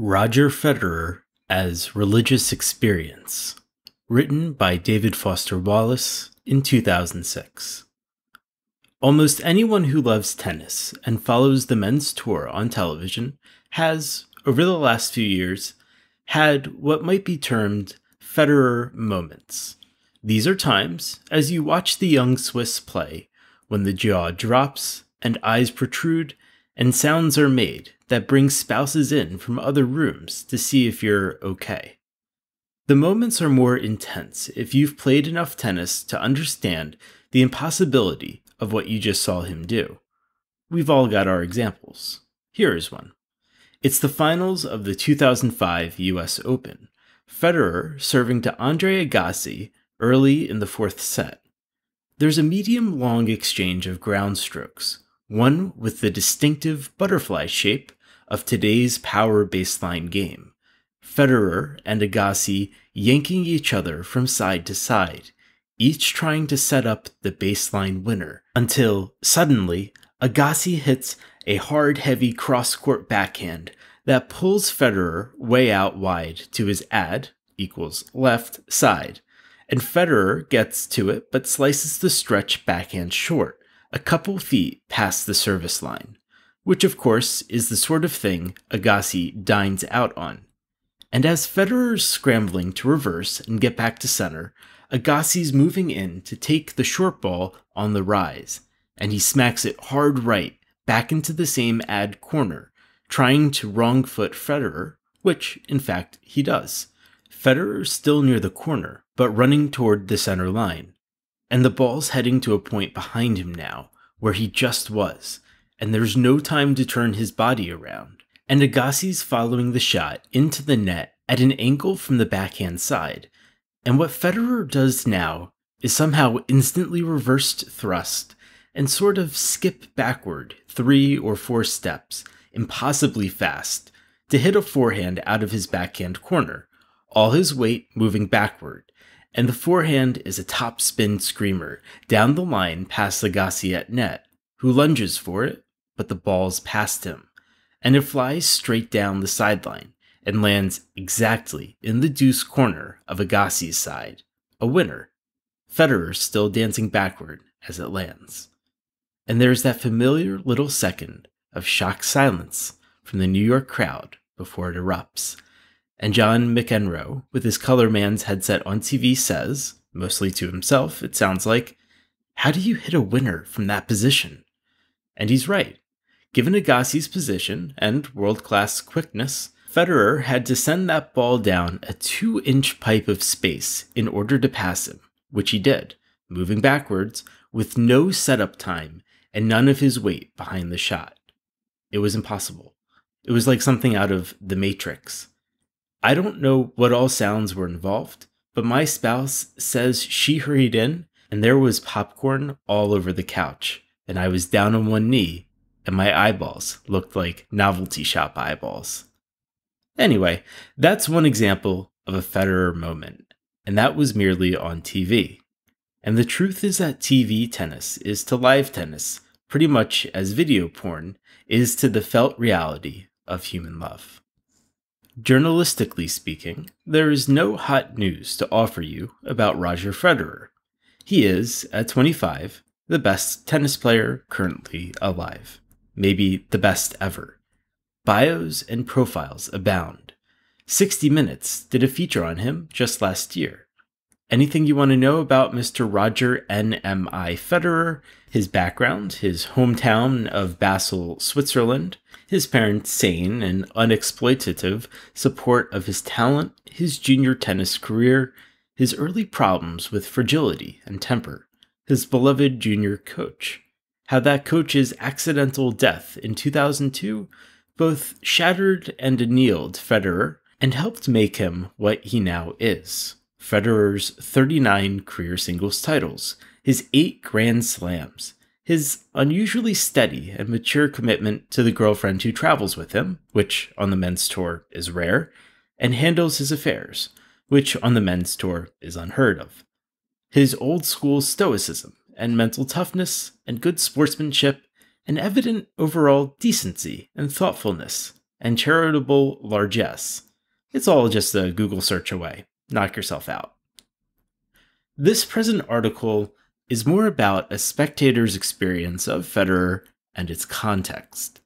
Roger Federer as Religious Experience, written by David Foster Wallace in 2006. Almost anyone who loves tennis and follows the men's tour on television has, over the last few years, had what might be termed Federer moments. These are times, as you watch the young Swiss play, when the jaw drops and eyes protrude and sounds are made that bring spouses in from other rooms to see if you're okay. The moments are more intense if you've played enough tennis to understand the impossibility of what you just saw him do. We've all got our examples. Here is one. It's the finals of the 2005 US Open, Federer serving to Andre Agassi early in the fourth set. There's a medium-long exchange of ground strokes, one with the distinctive butterfly shape of today's power baseline game. Federer and Agassi yanking each other from side to side, each trying to set up the baseline winner, until, suddenly, Agassi hits a hard, heavy cross-court backhand that pulls Federer way out wide to his ad equals left side, and Federer gets to it but slices the stretch backhand short, a couple feet past the service line, which of course is the sort of thing Agassi dines out on. And as Federer's scrambling to reverse and get back to center, Agassi's moving in to take the short ball on the rise, and he smacks it hard right back into the same ad corner, trying to wrong foot Federer, which, in fact, he does. Federer's still near the corner, but running toward the center line, and the ball's heading to a point behind him now, where he just was, and there's no time to turn his body around, and Agassi's following the shot into the net at an angle from the backhand side, and what Federer does now is somehow instantly reversed thrust and sort of skip backward 3 or 4 steps, impossibly fast, to hit a forehand out of his backhand corner, all his weight moving backward, and the forehand is a top-spin screamer down the line past Agassi at net, who lunges for it, but the ball's past him, and it flies straight down the sideline and lands exactly in the deuce corner of Agassi's side, a winner. Federer still dancing backward as it lands. And there's that familiar little second of shocked silence from the New York crowd before it erupts. And John McEnroe, with his color man's headset on TV, says, mostly to himself, it sounds like, "How do you hit a winner from that position?" And he's right. Given Agassi's position and world-class quickness, Federer had to send that ball down a 2-inch pipe of space in order to pass him, which he did, moving backwards with no setup time and none of his weight behind the shot. It was impossible. It was like something out of The Matrix. I don't know what all sounds were involved, but my spouse says she hurried in and there was popcorn all over the couch, and I was down on one knee, and my eyeballs looked like novelty shop eyeballs. Anyway, that's one example of a Federer moment, and that was merely on TV. And the truth is that TV tennis is to live tennis pretty much as video porn is to the felt reality of human love. Journalistically speaking, there is no hot news to offer you about Roger Federer. He is, at 25, the best tennis player currently alive. Maybe the best ever. Bios and profiles abound. 60 Minutes did a feature on him just last year. Anything you want to know about Mr. Roger N.M.I. Federer, his background, his hometown of Basel, Switzerland, his parents' sane and unexploitative support of his talent, his junior tennis career, his early problems with fragility and temper, his beloved junior coach, how that coach's accidental death in 2002 both shattered and annealed Federer and helped make him what he now is. Federer's 39 career singles titles, his 8 Grand Slams, his unusually steady and mature commitment to the girlfriend who travels with him, which on the men's tour is rare, and handles his affairs, which on the men's tour is unheard of. His old-school stoicism and mental toughness and good sportsmanship and evident overall decency and thoughtfulness, and charitable largesse. It's all just a Google search away. Knock yourself out. This present article is more about a spectator's experience of Federer and its context.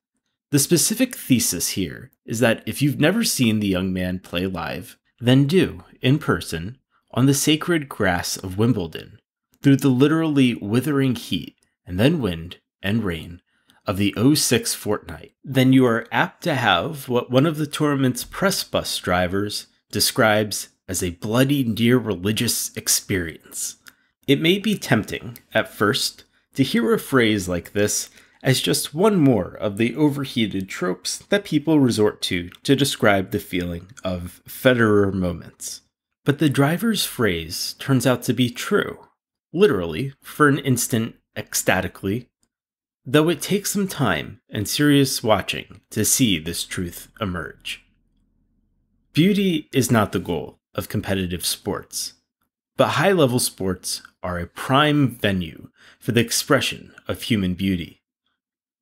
The specific thesis here is that if you've never seen the young man play live, then do, in person, on the sacred grass of Wimbledon, through the literally withering heat and then wind and rain of the '06 fortnight, then you are apt to have what one of the tournament's press bus drivers describes as a bloody near religious experience. It may be tempting, at first, to hear a phrase like this as just one more of the overheated tropes that people resort to describe the feeling of Federer moments. But the driver's phrase turns out to be true, literally, for an instant, ecstatically, though it takes some time and serious watching to see this truth emerge. Beauty is not the goal of competitive sports, but high-level sports are a prime venue for the expression of human beauty.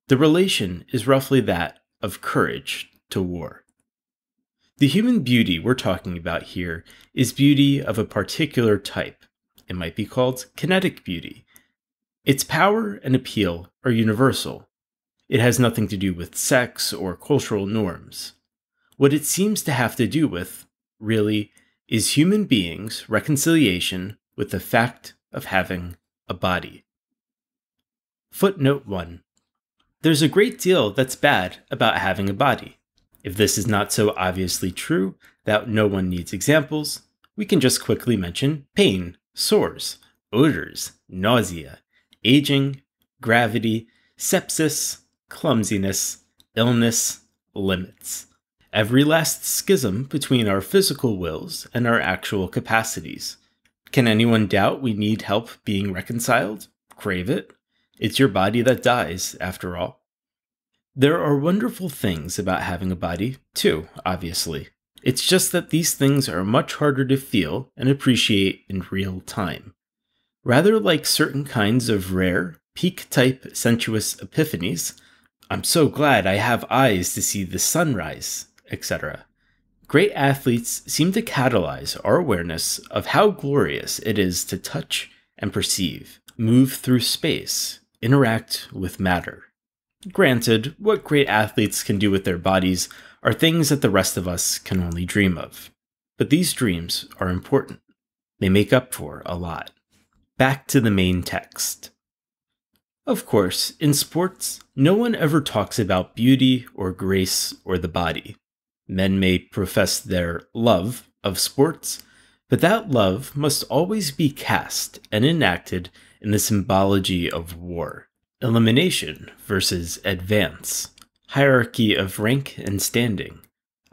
The relation is roughly that of courage to war. The human beauty we're talking about here is beauty of a particular type. It might be called kinetic beauty. Its power and appeal are universal. It has nothing to do with sex or cultural norms. What it seems to have to do with, really, is human beings' reconciliation with the fact of having a body. Footnote 1. There's a great deal that's bad about having a body. If this is not so obviously true that no one needs examples, we can just quickly mention pain, sores, odors, nausea, aging, gravity, sepsis, clumsiness, illness, limits. Every last schism between our physical wills and our actual capacities. Can anyone doubt we need help being reconciled? Crave it? It's your body that dies, after all. There are wonderful things about having a body, too, obviously. It's just that these things are much harder to feel and appreciate in real time. Rather like certain kinds of rare, peak-type sensuous epiphanies, I'm so glad I have eyes to see the sunrise, etc. Great athletes seem to catalyze our awareness of how glorious it is to touch and perceive, move through space, interact with matter. Granted, what great athletes can do with their bodies are things that the rest of us can only dream of. But these dreams are important. They make up for a lot. Back to the main text. Of course, in sports, no one ever talks about beauty or grace or the body. Men may profess their love of sports, but that love must always be cast and enacted in the symbology of war. Elimination versus advance, hierarchy of rank and standing,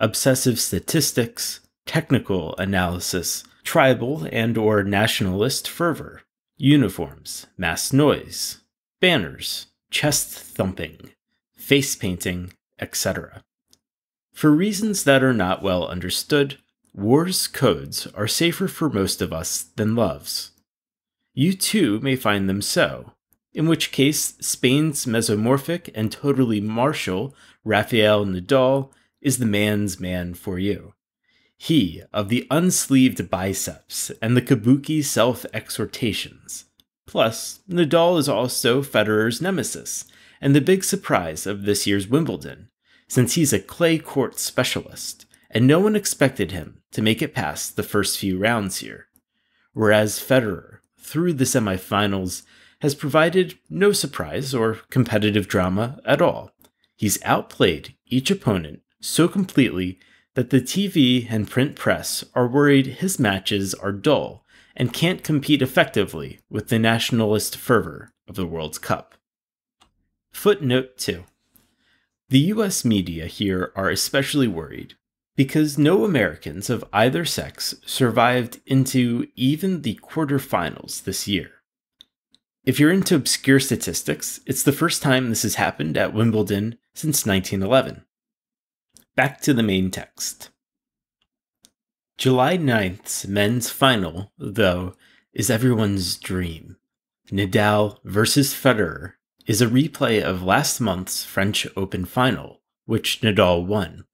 obsessive statistics, technical analysis, tribal and/or nationalist fervor, uniforms, mass noise, banners, chest thumping, face painting, etc. For reasons that are not well understood, war's codes are safer for most of us than love's. You too may find them so, in which case Spain's mesomorphic and totally martial Rafael Nadal is the man's man for you. He of the unsleeved biceps and the kabuki self-exhortations. Plus, Nadal is also Federer's nemesis, and the big surprise of this year's Wimbledon, since he's a clay court specialist, and no one expected him to make it past the first few rounds here. Whereas Federer, through the semifinals, has provided no surprise or competitive drama at all. He's outplayed each opponent so completely that the TV and print press are worried his matches are dull and can't compete effectively with the nationalist fervor of the World Cup. Footnote 2. The US media here are especially worried because no Americans of either sex survived into even the quarterfinals this year. If you're into obscure statistics, it's the first time this has happened at Wimbledon since 1911. Back to the main text. July 9th's men's final, though, is everyone's dream. Nadal versus Federer is a replay of last month's French Open final, which Nadal won.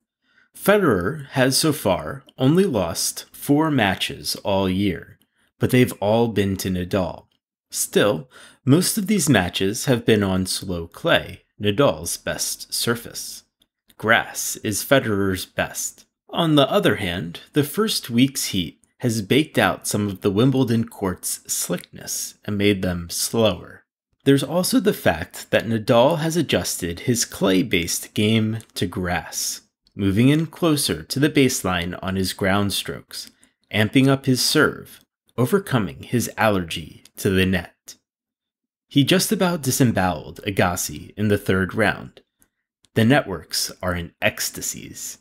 Federer has so far only lost 4 matches all year, but they've all been to Nadal. Still, most of these matches have been on slow clay, Nadal's best surface. Grass is Federer's best. On the other hand, the first week's heat has baked out some of the Wimbledon court's slickness and made them slower. There's also the fact that Nadal has adjusted his clay-based game to grass, moving in closer to the baseline on his ground strokes, amping up his serve, overcoming his allergy to the net. He just about disemboweled Agassi in the 3rd round. The networks are in ecstasies.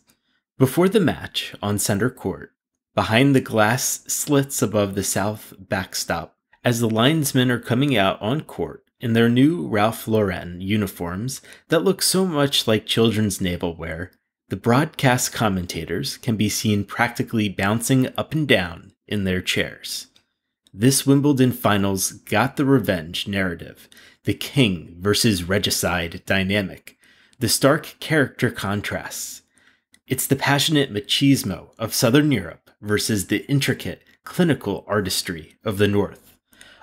Before the match, on center court, behind the glass slits above the south backstop, as the linesmen are coming out on court in their new Ralph Lauren uniforms that look so much like children's navel wear, the broadcast commentators can be seen practically bouncing up and down in their chairs. This Wimbledon finals got the revenge narrative, the king versus regicide dynamic, the stark character contrasts. It's the passionate machismo of Southern Europe versus the intricate, clinical artistry of the North.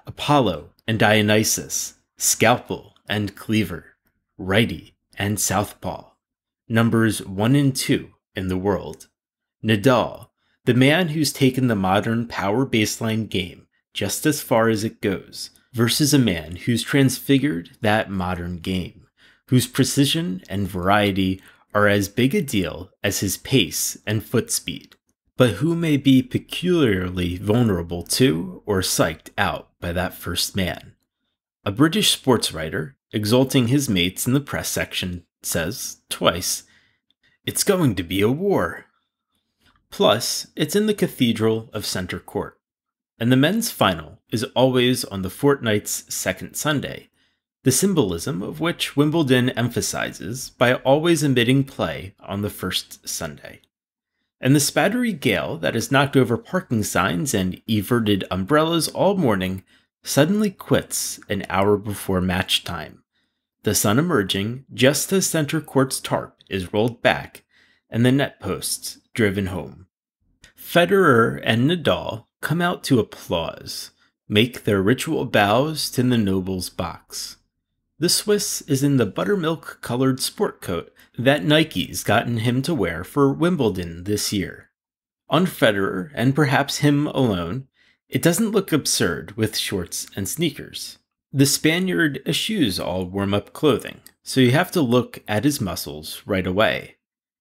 Apollo and Dionysus, scalpel and cleaver, righty and southpaw, numbers 1 and 2 in the world. Nadal, the man who's taken the modern power baseline game just as far as it goes, versus a man who's transfigured that modern game, whose precision and variety are as big a deal as his pace and foot speed, but who may be peculiarly vulnerable to or psyched out by that first man. A British sports writer, exalting his mates in the press section, says, twice, "It's going to be a war." Plus, it's in the cathedral of center court, and the men's final is always on the fortnight's second Sunday, the symbolism of which Wimbledon emphasizes by always omitting play on the first Sunday. And the spattery gale that has knocked over parking signs and everted umbrellas all morning suddenly quits an hour before match time, the sun emerging just as center court's tarp is rolled back and the net posts driven home. Federer and Nadal come out to applause, make their ritual bows to the noble's box. The Swiss is in the buttermilk-colored sport coat that Nike's gotten him to wear for Wimbledon this year. On Federer, and perhaps him alone, it doesn't look absurd with shorts and sneakers. The Spaniard eschews all warm-up clothing, so you have to look at his muscles right away.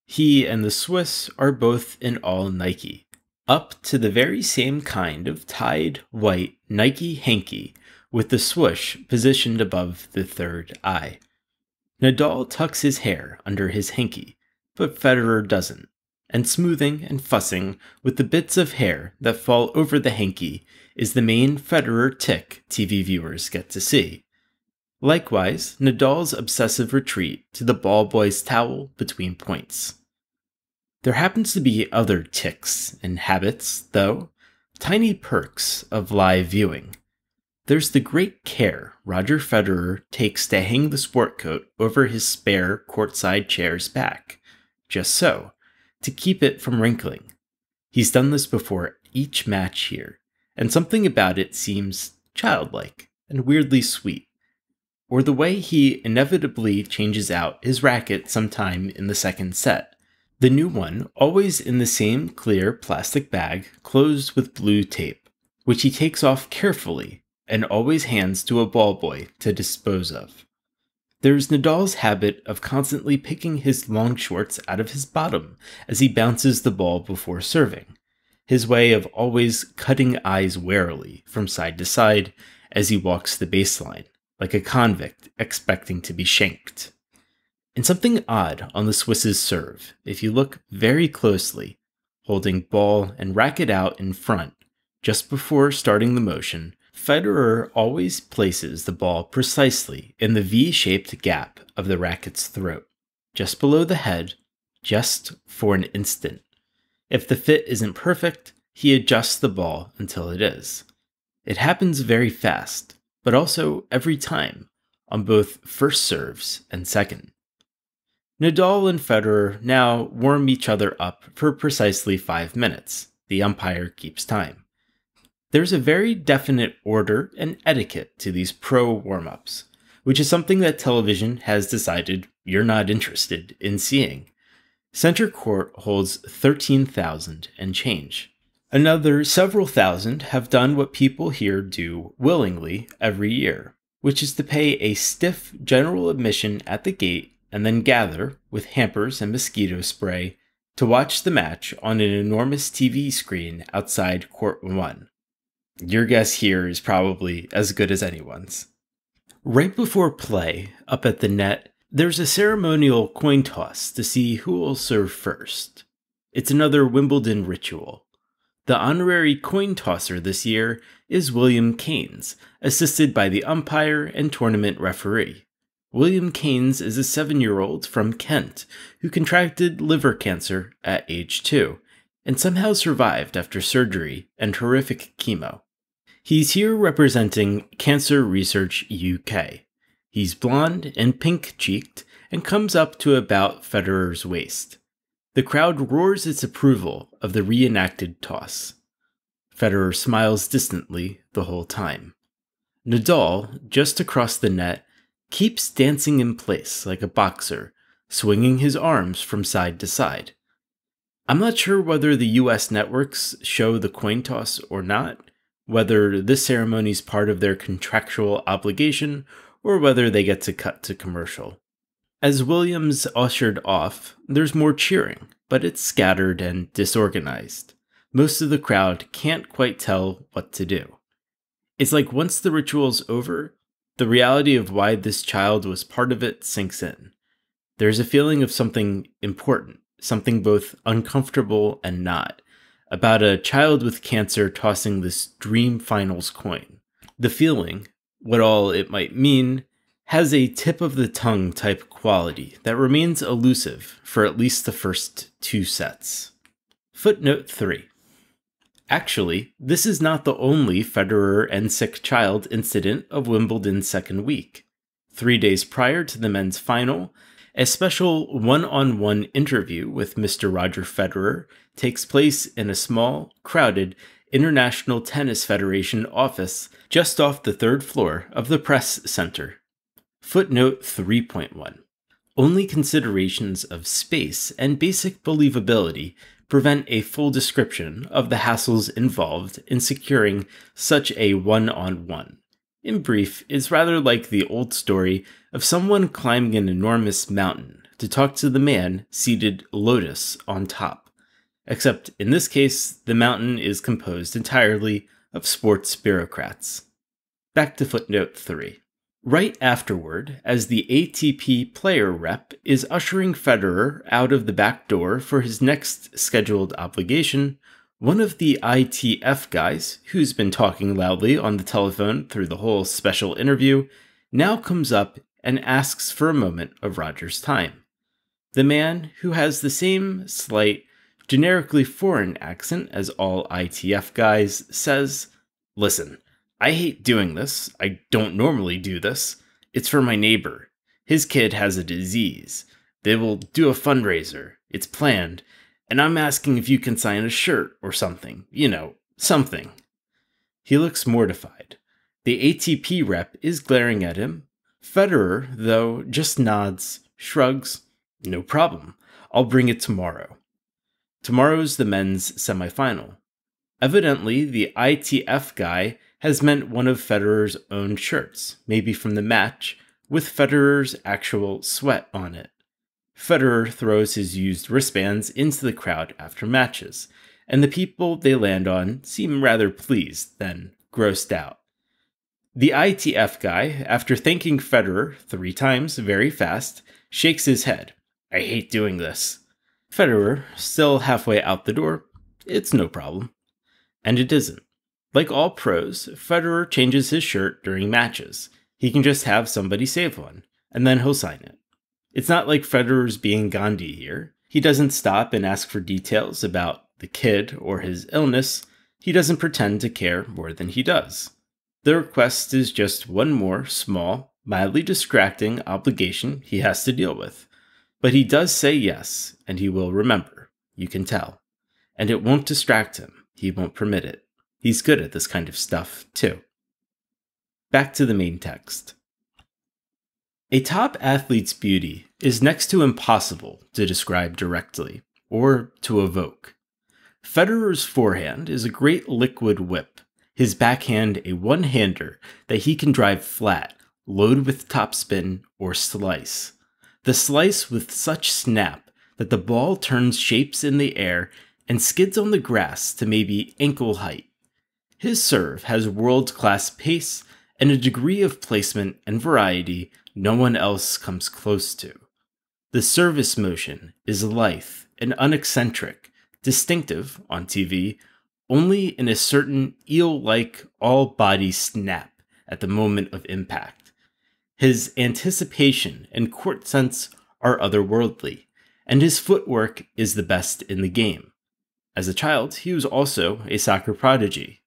He and the Swiss are both in all Nike, up to the very same kind of tied white Nike hanky with the swoosh positioned above the third eye. Nadal tucks his hair under his hanky, but Federer doesn't, and smoothing and fussing with the bits of hair that fall over the hanky is the main Federer tick TV viewers get to see. Likewise, Nadal's obsessive retreat to the ball boy's towel between points. There happens to be other ticks and habits, though, tiny perks of live viewing. There's the great care Roger Federer takes to hang the sport coat over his spare courtside chair's back, just so, to keep it from wrinkling. He's done this before each match here, and something about it seems childlike and weirdly sweet. Or the way he inevitably changes out his racket sometime in the second set, the new one always in the same clear plastic bag closed with blue tape, which he takes off carefully and always hands to a ball boy to dispose of. There's Nadal's habit of constantly picking his long shorts out of his bottom as he bounces the ball before serving, his way of always cutting eyes warily from side to side as he walks the baseline, like a convict expecting to be shanked. And something odd on the Swiss's serve, if you look very closely, holding ball and racket out in front just before starting the motion, Federer always places the ball precisely in the V-shaped gap of the racket's throat, just below the head, just for an instant. If the fit isn't perfect, he adjusts the ball until it is. It happens very fast, but also every time, on both first serves and second. Nadal and Federer now warm each other up for precisely 5 minutes. The umpire keeps time. There's a very definite order and etiquette to these pro warm-ups, which is something that television has decided you're not interested in seeing. Center court holds 13,000 and change. Another several thousand have done what people here do willingly every year, which is to pay a stiff general admission at the gate and then gather, with hampers and mosquito spray, to watch the match on an enormous TV screen outside Court 1. Your guess here is probably as good as anyone's. Right before play, up at the net, there's a ceremonial coin toss to see who will serve first. It's another Wimbledon ritual. The honorary coin tosser this year is William Keynes, assisted by the umpire and tournament referee. William Keynes is a 7-year-old from Kent who contracted liver cancer at age 2 and somehow survived after surgery and horrific chemo. He's here representing Cancer Research UK. He's blonde and pink-cheeked and comes up to about Federer's waist. The crowd roars its approval of the reenacted toss. Federer smiles distantly the whole time. Nadal, just across the net, keeps dancing in place like a boxer, swinging his arms from side to side. I'm not sure whether the US networks show the coin toss or not, whether this ceremony is part of their contractual obligation, or whether they get to cut to commercial. As Williams ushered off, there's more cheering, but it's scattered and disorganized. Most of the crowd can't quite tell what to do. It's like once the ritual's over, the reality of why this child was part of it sinks in. There's a feeling of something important, something both uncomfortable and not, about a child with cancer tossing this dream finals coin. The feeling, what all it might mean, has a tip-of-the-tongue type quality that remains elusive for at least the first 2 sets. Footnote 3. Actually, this is not the only Federer and sick child incident of Wimbledon's second week. 3 days prior to the men's final, a special one-on-one interview with Mr. Roger Federer takes place in a small, crowded International Tennis Federation office just off the 3rd floor of the Press Center. Footnote 3.1. Only considerations of space and basic believability prevent a full description of the hassles involved in securing such a one-on-one. In brief, it's rather like the old story of someone climbing an enormous mountain to talk to the man seated lotus on top. Except in this case, the mountain is composed entirely of sports bureaucrats. Back to footnote 3. Right afterward, as the ATP player rep is ushering Federer out of the back door for his next scheduled obligation, one of the ITF guys, who's been talking loudly on the telephone through the whole special interview, now comes up and asks for a moment of Roger's time. The man, who has the same slight, generically foreign accent as all ITF guys, says, "Listen, I hate doing this. I don't normally do this. It's for my neighbor. His kid has a disease. They will do a fundraiser. It's planned. And I'm asking if you can sign a shirt or something. You know, something." He looks mortified. The ATP rep is glaring at him. Federer, though, just nods, shrugs. "No problem. I'll bring it tomorrow." Tomorrow's the men's semifinal. Evidently, the ITF guy has meant one of Federer's own shirts, maybe from the match, with Federer's actual sweat on it. Federer throws his used wristbands into the crowd after matches, and the people they land on seem rather pleased than grossed out. The ITF guy, after thanking Federer 3 times very fast, shakes his head. "I hate doing this." Federer, still halfway out the door, "It's no problem." And it isn't. Like all pros, Federer changes his shirt during matches. He can just have somebody save one, and then he'll sign it. It's not like Federer's being Gandhi here. He doesn't stop and ask for details about the kid or his illness. He doesn't pretend to care more than he does. The request is just one more small, mildly distracting obligation he has to deal with. But he does say yes, and he will remember. You can tell. And it won't distract him. He won't permit it. He's good at this kind of stuff, too. Back to the main text. A top athlete's beauty is next to impossible to describe directly, or to evoke. Federer's forehand is a great liquid whip, his backhand a one-hander that he can drive flat, load with topspin, or slice. The slice with such snap that the ball turns shapes in the air and skids on the grass to maybe ankle height. His serve has world-class pace and a degree of placement and variety no one else comes close to. The service motion is lithe and uneccentric, distinctive, on TV, only in a certain eel-like all-body snap at the moment of impact. His anticipation and court sense are otherworldly, and his footwork is the best in the game. As a child, he was also a soccer prodigy.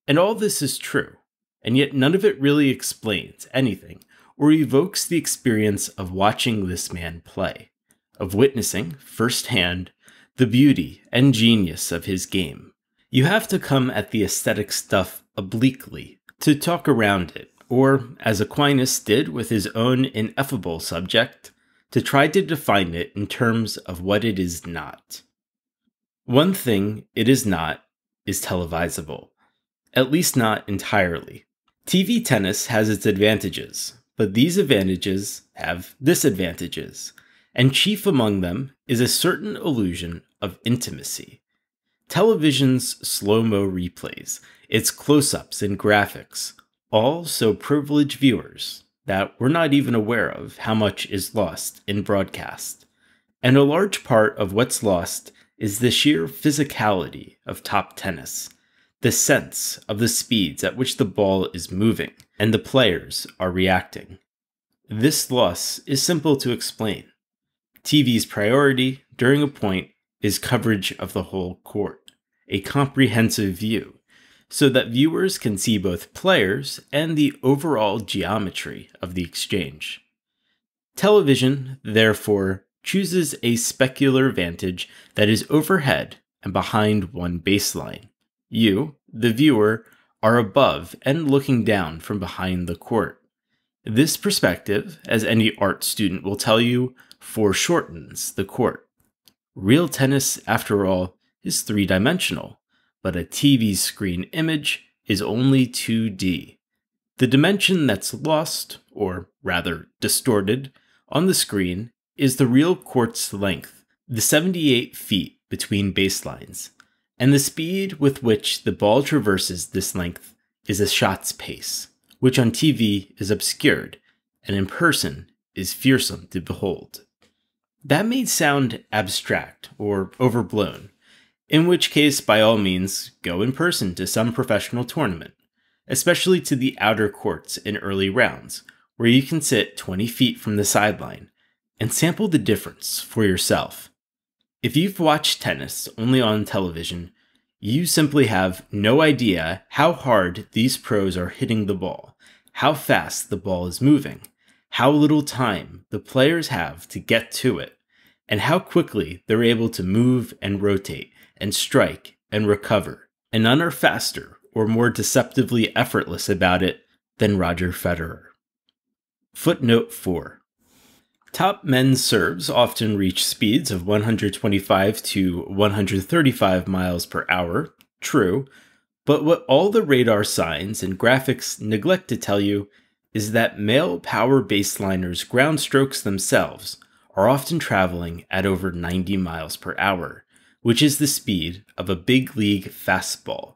And all this is true, and yet none of it really explains anything or evokes the experience of watching this man play, of witnessing, firsthand, the beauty and genius of his game. You have to come at the aesthetic stuff obliquely to talk around it, or, as Aquinas did with his own ineffable subject, to try to define it in terms of what it is not. One thing it is not is televisable, at least not entirely. TV tennis has its advantages, but these advantages have disadvantages, and chief among them is a certain illusion of intimacy. Television's slow-mo replays, its close-ups and graphics, all so privilege viewers that we're not even aware of how much is lost in broadcast. And a large part of what's lost is the sheer physicality of top tennis, the sense of the speeds at which the ball is moving and the players are reacting. This loss is simple to explain. TV's priority during a point is coverage of the whole court, a comprehensive view, so that viewers can see both players and the overall geometry of the exchange. Television, therefore, chooses a specular vantage that is overhead and behind one baseline. You, the viewer, are above and looking down from behind the court. This perspective, as any art student will tell you, foreshortens the court. Real tennis, after all, is three-dimensional, but a TV screen image is only 2D. The dimension that's lost, or rather distorted, on the screen is the real court's length, the 78 feet between baselines, and the speed with which the ball traverses this length is a shot's pace, which on TV is obscured, and in person is fearsome to behold. That may sound abstract or overblown, in which case, by all means, go in person to some professional tournament, especially to the outer courts in early rounds, where you can sit 20 feet from the sideline, and sample the difference for yourself. If you've watched tennis only on television, you simply have no idea how hard these pros are hitting the ball, how fast the ball is moving, how little time the players have to get to it, and how quickly they're able to move and rotate and strike and recover, and none are faster or more deceptively effortless about it than Roger Federer. Footnote 4. Top men's serves often reach speeds of 125 to 135 miles per hour, true, but what all the radar signs and graphics neglect to tell you is that male power baseliners' ground strokes themselves are often traveling at over 90 miles per hour, which is the speed of a big league fastball.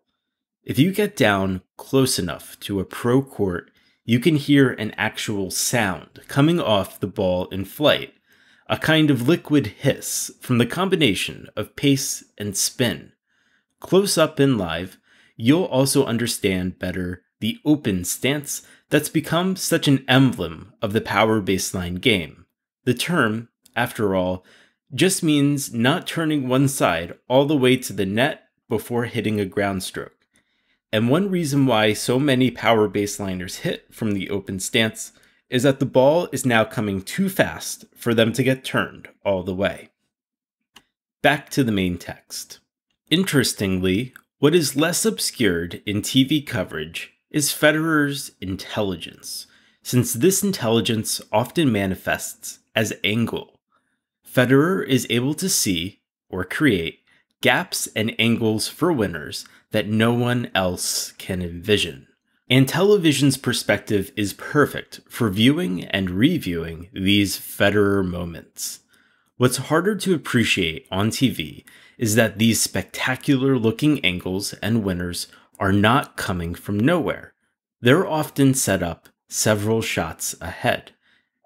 If you get down close enough to a pro court, you can hear an actual sound coming off the ball in flight, a kind of liquid hiss from the combination of pace and spin. Close up and live, you'll also understand better the open stance that's become such an emblem of the power baseline game. The term, after all, just means not turning one side all the way to the net before hitting a ground stroke. And one reason why so many power baseliners hit from the open stance is that the ball is now coming too fast for them to get turned all the way. Back to the main text. Interestingly, what is less obscured in TV coverage is Federer's intelligence, since this intelligence often manifests as angle. Federer is able to see, or create, gaps and angles for winners that no one else can envision. And television's perspective is perfect for viewing and reviewing these Federer moments. What's harder to appreciate on TV is that these spectacular-looking angles and winners are not coming from nowhere. They're often set up several shots ahead,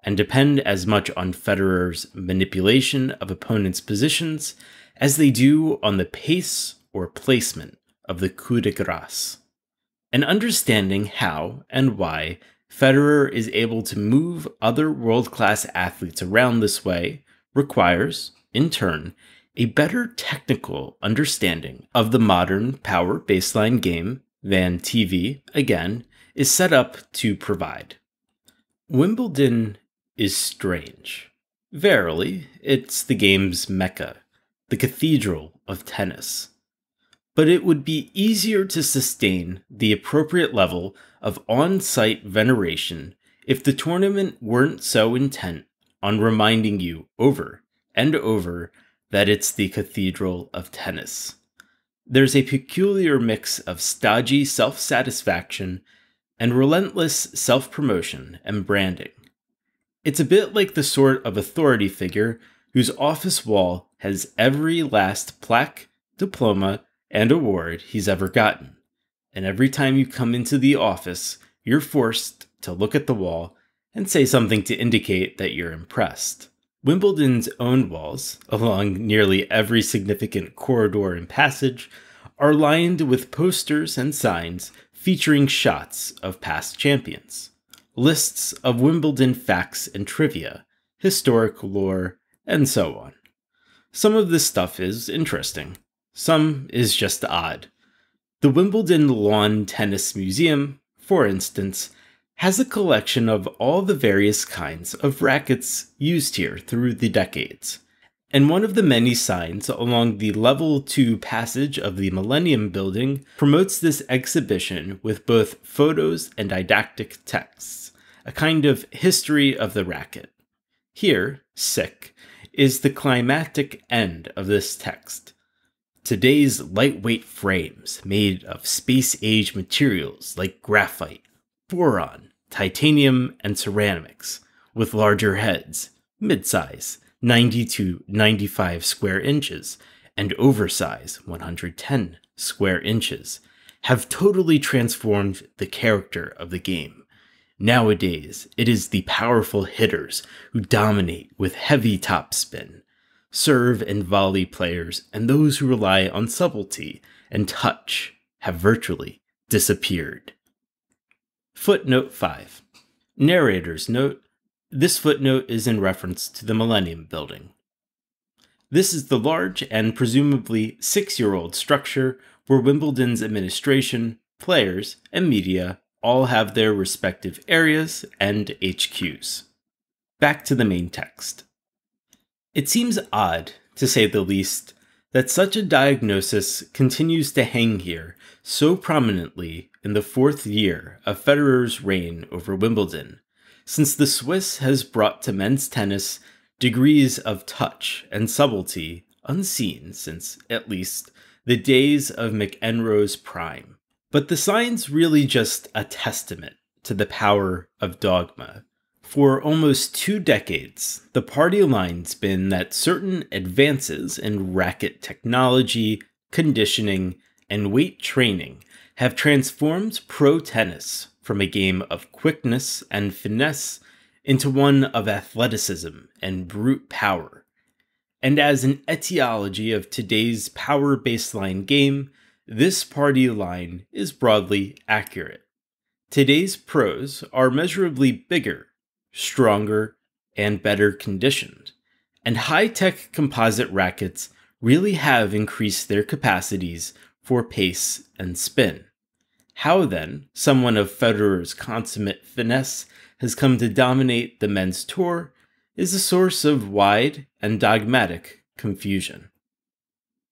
and depend as much on Federer's manipulation of opponents' positions as they do on the pace or placement of the coup de grace. And understanding how and why Federer is able to move other world-class athletes around this way requires, in turn, a better technical understanding of the modern power baseline game than TV, again, is set up to provide. Wimbledon is strange. Verily, it's the game's mecca, the cathedral of tennis. But it would be easier to sustain the appropriate level of on-site veneration if the tournament weren't so intent on reminding you over and over that it's the cathedral of tennis. There's a peculiar mix of stodgy self-satisfaction and relentless self-promotion and branding. It's a bit like the sort of authority figure whose office wall has every last plaque, diploma, and award he's ever gotten. And every time you come into the office, you're forced to look at the wall and say something to indicate that you're impressed. Wimbledon's own walls, along nearly every significant corridor and passage, are lined with posters and signs featuring shots of past champions, lists of Wimbledon facts and trivia, historic lore, and so on. Some of this stuff is interesting. Some is just odd. The Wimbledon Lawn Tennis Museum, for instance, has a collection of all the various kinds of rackets used here through the decades, and one of the many signs along the Level 2 passage of the Millennium Building promotes this exhibition with both photos and didactic texts, a kind of history of the racket. Here, sick, is the climactic end of this text. Today's lightweight frames made of space-age materials like graphite, boron, titanium, and ceramics, with larger heads, mid-size, 90 to 95 square inches, and oversize, 110 square inches, have totally transformed the character of the game. Nowadays, it is the powerful hitters who dominate with heavy topspin, serve and volley players, and those who rely on subtlety and touch have virtually disappeared. Footnote 5. Narrator's note. This footnote is in reference to the Millennium Building. This is the large and presumably 6-year-old structure where Wimbledon's administration, players, and media all have their respective areas and HQs. Back to the main text. It seems odd, to say the least, that such a diagnosis continues to hang here so prominently in the 4th year of Federer's reign over Wimbledon, since the Swiss has brought to men's tennis degrees of touch and subtlety unseen since, at least, the days of McEnroe's prime. But the sign's really just a testament to the power of dogma. For almost 2 decades, the party line's been that certain advances in racket technology, conditioning, and weight training have transformed pro tennis from a game of quickness and finesse into one of athleticism and brute power. And as an etiology of today's power baseline game, this party line is broadly accurate. Today's pros are measurably bigger, stronger, and better conditioned, and high-tech composite rackets really have increased their capacities for pace and spin. How then someone of Federer's consummate finesse has come to dominate the men's tour is a source of wide and dogmatic confusion.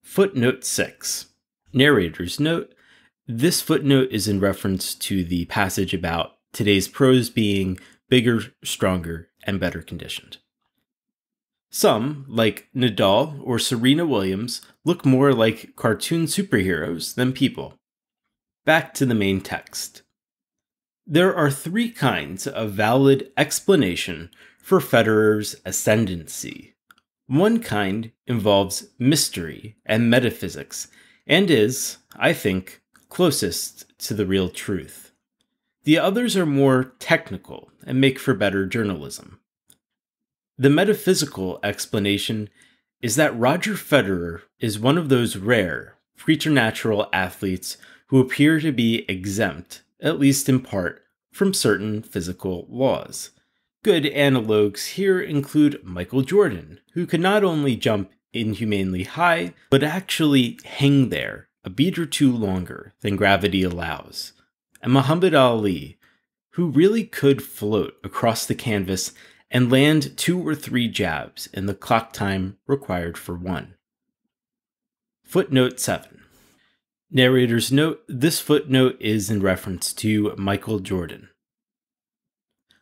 Footnote 6. Narrator's note. This footnote is in reference to the passage about today's pros being bigger, stronger, and better conditioned. Some, like Nadal or Serena Williams, look more like cartoon superheroes than people. Back to the main text. There are three kinds of valid explanation for Federer's ascendancy. One kind involves mystery and metaphysics and is, I think, closest to the real truth. The others are more technical and make for better journalism. The metaphysical explanation is that Roger Federer is one of those rare, preternatural athletes who appear to be exempt, at least in part, from certain physical laws. Good analogues here include Michael Jordan, who could not only jump inhumanely high, but actually hang there a beat or two longer than gravity allows, and Muhammad Ali, who really could float across the canvas and land 2 or 3 jabs in the clock time required for one. Footnote 7. Narrator's note, this footnote is in reference to Michael Jordan.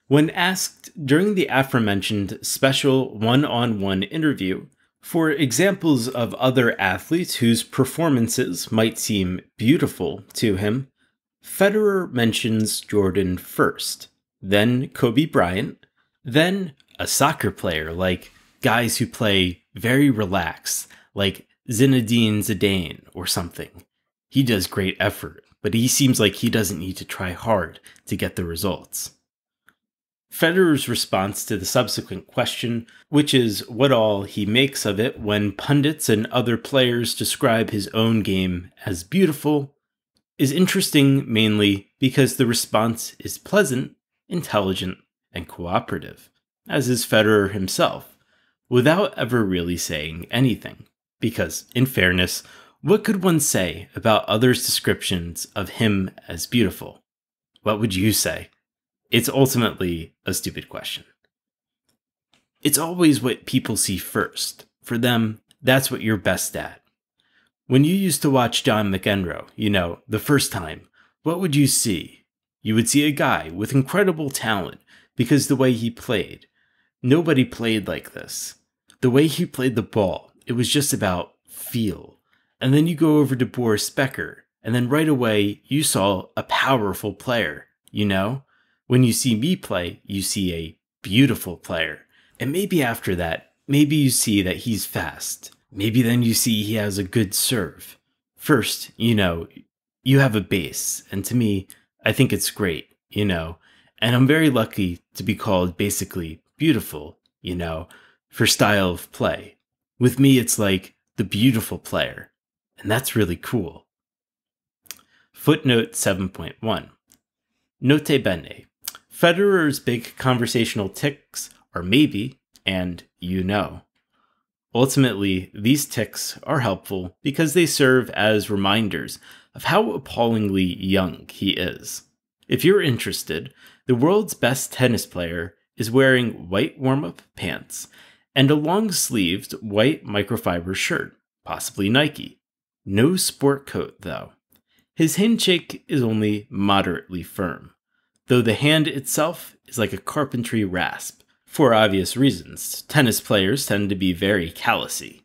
When asked during the aforementioned special one-on-one interview for examples of other athletes whose performances might seem beautiful to him, Federer mentions Jordan first, then Kobe Bryant, then a soccer player like guys who play very relaxed, like Zinedine Zidane or something. He does great effort, but he seems like he doesn't need to try hard to get the results. Federer's response to the subsequent question, which is what all he makes of it when pundits and other players describe his own game as beautiful, is interesting mainly because the response is pleasant, intelligent, and cooperative, as is Federer himself, without ever really saying anything. Because, in fairness, what could one say about others' descriptions of him as beautiful? What would you say? It's ultimately a stupid question. It's always what people see first. For them, that's what you're best at. When you used to watch John McEnroe, the first time, what would you see? You would see a guy with incredible talent because the way he played. Nobody played like this. The way he played the ball, it was just about feel. And then you go over to Boris Becker, and then right away you saw a powerful player, When you see me play, you see a beautiful player. And maybe after that, maybe you see that he's fast. Maybe then you see he has a good serve. First, you have a base. And to me, I think it's great, And I'm very lucky to be called basically beautiful, for style of play. With me, it's like the beautiful player. And that's really cool. Footnote 7.1. Note bene. Federer's big conversational tics are maybe and Ultimately, these tics are helpful because they serve as reminders of how appallingly young he is. If you're interested, the world's best tennis player is wearing white warm-up pants and a long-sleeved white microfiber shirt, possibly Nike. No sport coat, though. His handshake is only moderately firm, though the hand itself is like a carpentry rasp. For obvious reasons, tennis players tend to be very callousy.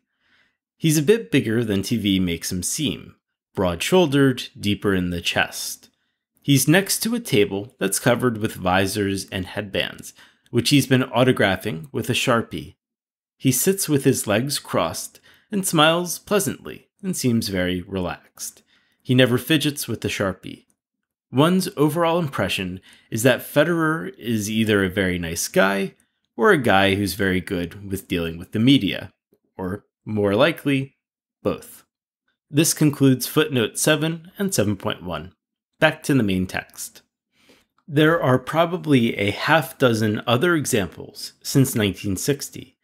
He's a bit bigger than TV makes him seem, broad-shouldered, deeper in the chest. He's next to a table that's covered with visors and headbands, which he's been autographing with a Sharpie. He sits with his legs crossed and smiles pleasantly and seems very relaxed. He never fidgets with the Sharpie. One's overall impression is that Federer is either a very nice guy or a guy who's very good with dealing with the media, or, more likely, both. This concludes footnote 7 and 7.1. Back to the main text. There are probably a half-dozen other examples since 1960,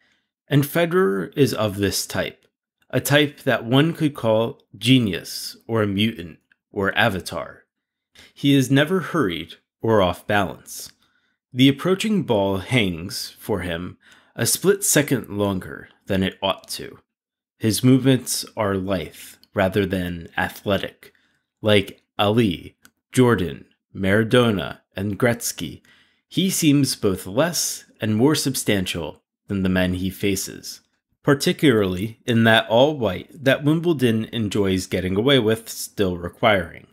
and Federer is of this type, a type that one could call genius, or a mutant, or avatar. He is never hurried or off balance. The approaching ball hangs, for him, a split second longer than it ought to. His movements are lithe rather than athletic. Like Ali, Jordan, Maradona, and Gretzky, he seems both less and more substantial than the men he faces, particularly in that all-white that Wimbledon enjoys getting away with still requiring.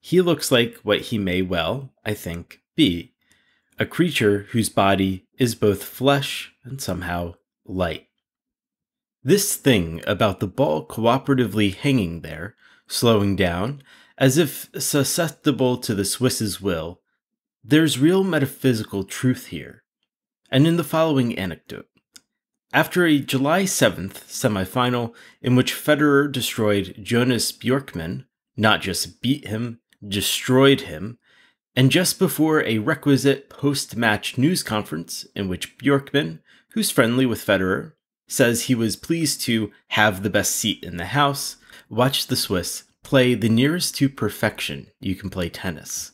He looks like what he may well, I think, be, a creature whose body is both flesh and somehow light. This thing about the ball cooperatively hanging there, slowing down, as if susceptible to the Swiss's will, there's real metaphysical truth here. And in the following anecdote. After a July 7th semifinal in which Federer destroyed Jonas Bjorkman, not just beat him, destroyed him, and just before a requisite post-match news conference in which Bjorkman, who's friendly with Federer, says he was pleased to have the best seat in the house, watched the Swiss play the nearest to perfection you can play tennis.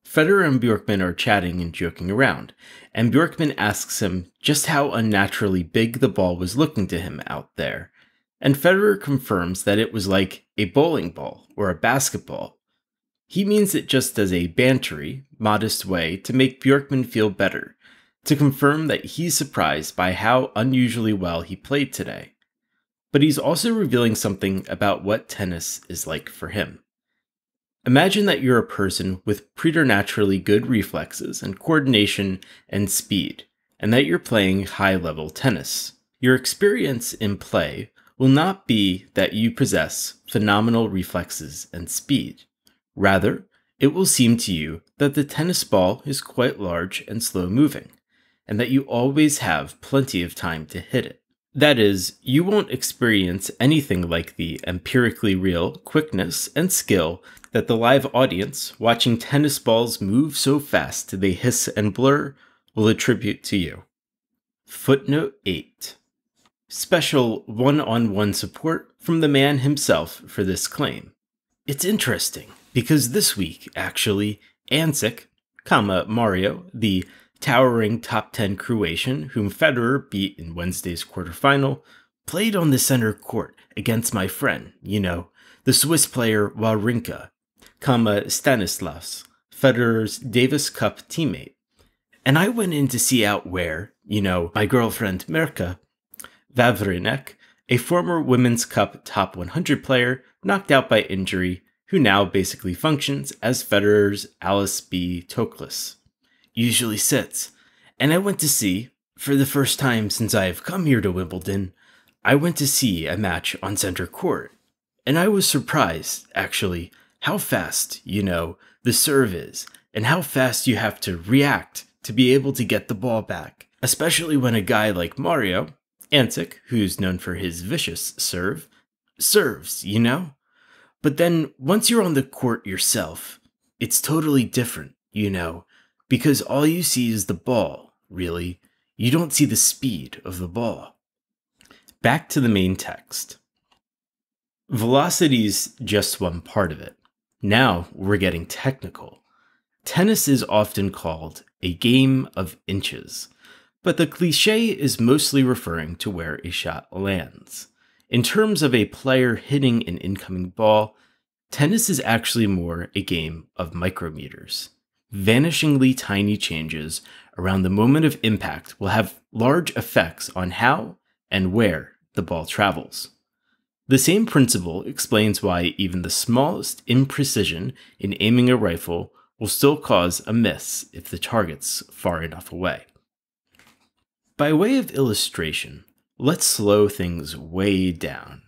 Federer and Bjorkman are chatting and joking around, and Bjorkman asks him just how unnaturally big the ball was looking to him out there, and Federer confirms that it was like a bowling ball or a basketball. He means it just as a bantery, modest way to make Bjorkman feel better, to confirm that he's surprised by how unusually well he played today. But he's also revealing something about what tennis is like for him. Imagine that you're a person with preternaturally good reflexes and coordination and speed, and that you're playing high-level tennis. Your experience in play will not be that you possess phenomenal reflexes and speed. Rather, it will seem to you that the tennis ball is quite large and slow-moving, and that you always have plenty of time to hit it. That is, you won't experience anything like the empirically real quickness and skill that the live audience, watching tennis balls move so fast they hiss and blur, will attribute to you. Footnote 8. Special one-on-one support from the man himself for this claim. It's interesting, because this week, actually, Ancic, Mario, the towering top 10 Croatian whom Federer beat in Wednesday's quarterfinal, played on the center court against my friend, the Swiss player Wawrinka, Stanislas, Federer's Davis Cup teammate. And I went in to see out where, my girlfriend Mirka Vavrinek, a former Women's Cup top 100 player knocked out by injury, who now basically functions as Federer's Alice B. Toklas, usually sits. And I went to see, for the first time since I have come here to Wimbledon, I went to see a match on center court. And I was surprised, actually, how fast, the serve is, and how fast you have to react to be able to get the ball back, especially when a guy like Mario, Ancic, who's known for his vicious serve, serves, But then, once you're on the court yourself, it's totally different, because all you see is the ball, really. You don't see the speed of the ball. Back to the main text. Velocity's just one part of it. Now we're getting technical. Tennis is often called a game of inches, but the cliché is mostly referring to where a shot lands. In terms of a player hitting an incoming ball, tennis is actually more a game of micrometers. Vanishingly tiny changes around the moment of impact will have large effects on how and where the ball travels. The same principle explains why even the smallest imprecision in aiming a rifle will still cause a miss if the target's far enough away. By way of illustration, let's slow things way down.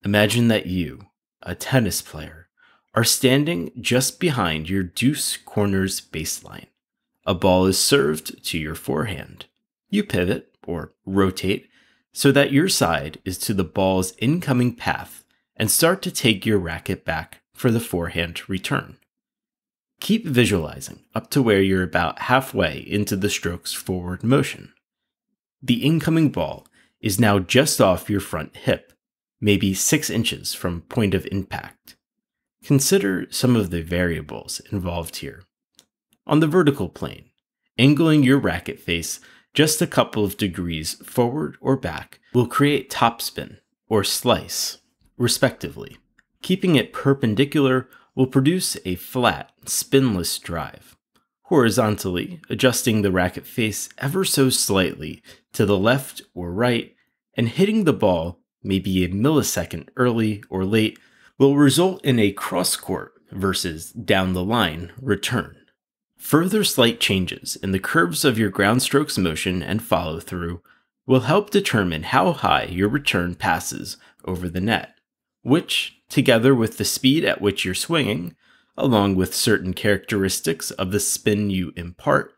Imagine that you, a tennis player, are standing just behind your deuce corner's baseline. A ball is served to your forehand. You pivot, or rotate, so that your side is to the ball's incoming path and start to take your racket back for the forehand return. Keep visualizing up to where you're about halfway into the stroke's forward motion. The incoming ball is now just off your front hip, maybe 6 inches from point of impact. Consider some of the variables involved here. On the vertical plane, Angling your racket face just a couple of degrees forward or back will create topspin or slice, respectively. Keeping it perpendicular will produce a flat, spinless drive. Horizontally, adjusting the racket face ever so slightly to the left or right and hitting the ball maybe a millisecond early or late will result in a cross-court versus down-the-line return. Further slight changes in the curves of your ground strokes motion and follow-through will help determine how high your return passes over the net, which, together with the speed at which you're swinging, along with certain characteristics of the spin you impart,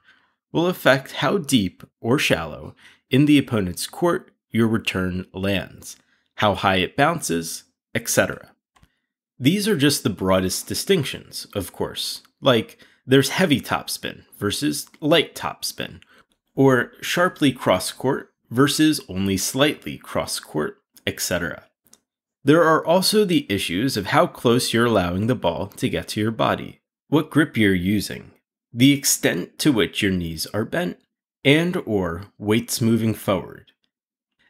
will affect how deep or shallow in the opponent's court your return lands, how high it bounces, etc. These are just the broadest distinctions, of course, like there's heavy topspin versus light topspin, or sharply cross-court versus only slightly cross-court, etc. There are also the issues of how close you're allowing the ball to get to your body, what grip you're using, the extent to which your knees are bent, and/or weights moving forward,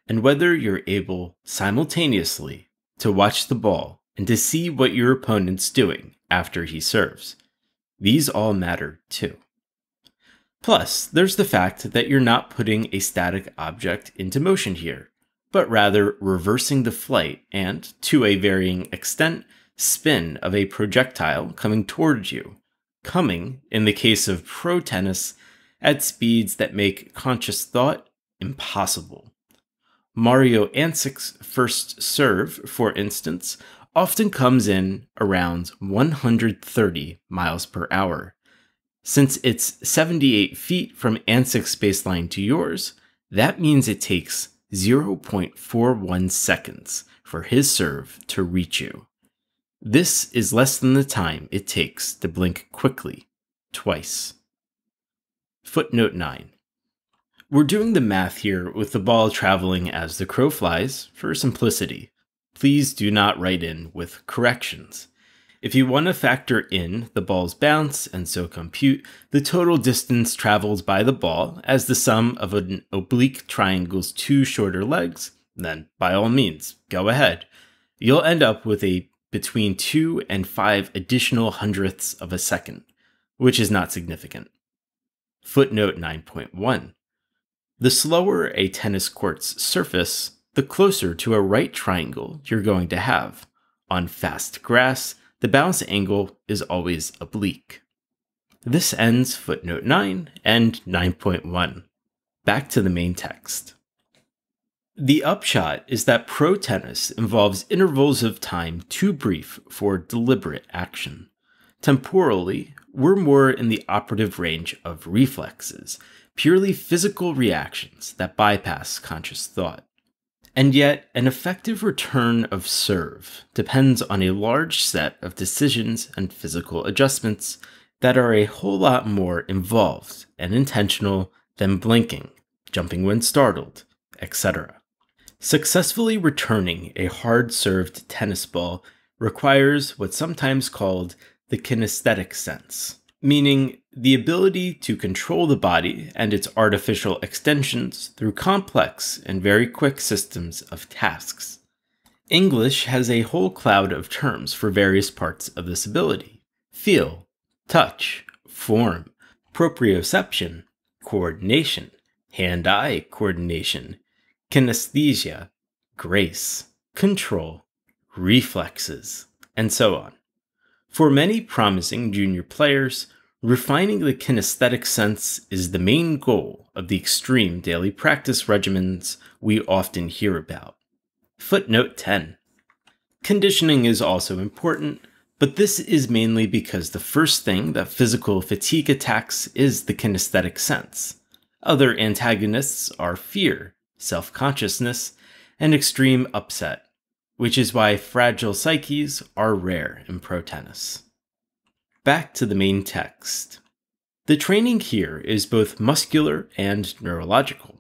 and whether you're able simultaneously to watch the ball and to see what your opponent's doing after he serves. These all matter too. Plus, there's the fact that you're not putting a static object into motion here, but rather reversing the flight and, to a varying extent, spin of a projectile coming towards you, coming, in the case of pro tennis, at speeds that make conscious thought impossible. Mario Ansic's first serve, for instance, often comes in around 130 miles per hour. Since it's 78 feet from Ansic's baseline to yours, that means it takes 0.41 seconds for his serve to reach you. This is less than the time it takes to blink quickly, twice. Footnote 9. We're doing the math here with the ball traveling as the crow flies for simplicity. Please do not write in with corrections. If you want to factor in the ball's bounce and so compute the total distance traveled by the ball as the sum of an oblique triangle's two shorter legs, then by all means, go ahead. You'll end up with a between 2 and 5 additional hundredths of a second, which is not significant. Footnote 9.1. The slower a tennis court's surface, the closer to a right triangle you're going to have. On fast grass, the bounce angle is always oblique. This ends footnote 9 and 9.1. Back to the main text. The upshot is that pro tennis involves intervals of time too brief for deliberate action. Temporally, we're more in the operative range of reflexes, purely physical reactions that bypass conscious thought. And yet, an effective return of serve depends on a large set of decisions and physical adjustments that are a whole lot more involved and intentional than blinking, jumping when startled, etc. Successfully returning a hard-served tennis ball requires what's sometimes called the kinesthetic sense, meaning the ability to control the body and its artificial extensions through complex and very quick systems of tasks. English has a whole cloud of terms for various parts of this ability: feel, touch, form, proprioception, coordination, hand-eye coordination, kinesthesia, grace, control, reflexes, and so on. For many promising junior players, refining the kinesthetic sense is the main goal of the extreme daily practice regimens we often hear about. Footnote 10. Conditioning is also important, but this is mainly because the first thing that physical fatigue attacks is the kinesthetic sense. Other antagonists are fear, self-consciousness, and extreme upset, which is why fragile psyches are rare in pro tennis. Back to the main text. The training here is both muscular and neurological.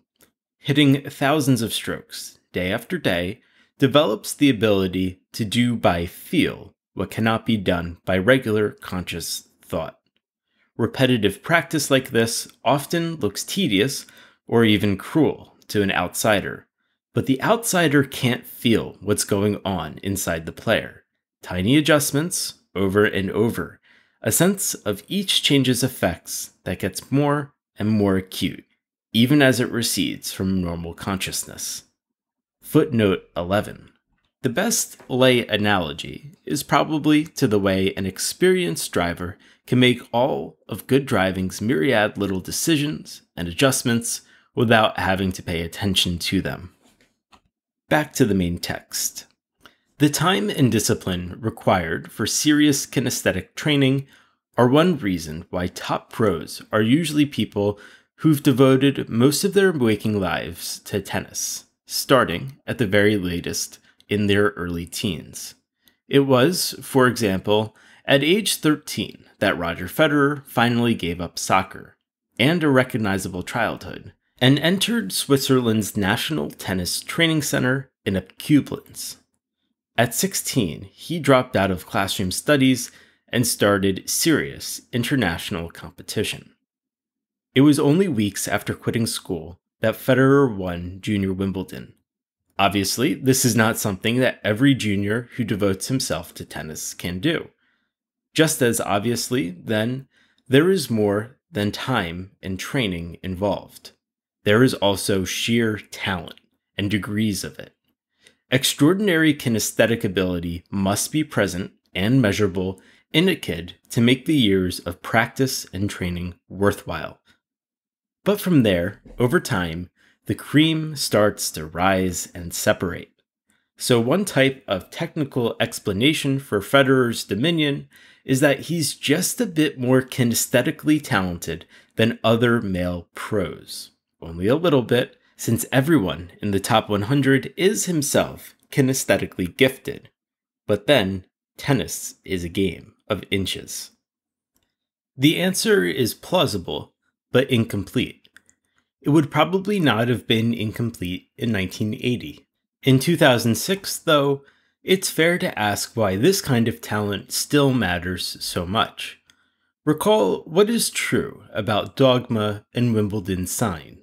Hitting thousands of strokes, day after day, develops the ability to do by feel what cannot be done by regular conscious thought. Repetitive practice like this often looks tedious or even cruel to an outsider, but the outsider can't feel what's going on inside the player. Tiny adjustments over and over, a sense of each change's effects that gets more and more acute, even as it recedes from normal consciousness. Footnote 11. The best lay analogy is probably to the way an experienced driver can make all of good driving's myriad little decisions and adjustments without having to pay attention to them. Back to the main text. The time and discipline required for serious kinesthetic training are one reason why top pros are usually people who've devoted most of their waking lives to tennis, starting at the very latest in their early teens. It was, for example, at age 13 that Roger Federer finally gave up soccer and a recognizable childhood and entered Switzerland's National Tennis Training Center in Koblenz. At 16, he dropped out of classroom studies and started serious international competition. It was only weeks after quitting school that Federer won Junior Wimbledon. Obviously, this is not something that every junior who devotes himself to tennis can do. Just as obviously, then, there is more than time and training involved. There is also sheer talent and degrees of it. Extraordinary kinesthetic ability must be present and measurable in a kid to make the years of practice and training worthwhile. But from there, over time, the cream starts to rise and separate. So one type of technical explanation for Federer's dominion is that he's just a bit more kinesthetically talented than other male pros. Only a little bit, since everyone in the top 100 is himself kinesthetically gifted. But then, tennis is a game of inches. The answer is plausible, but incomplete. It would probably not have been incomplete in 1980. In 2006, though, it's fair to ask why this kind of talent still matters so much. Recall what is true about dogma and Wimbledon sign.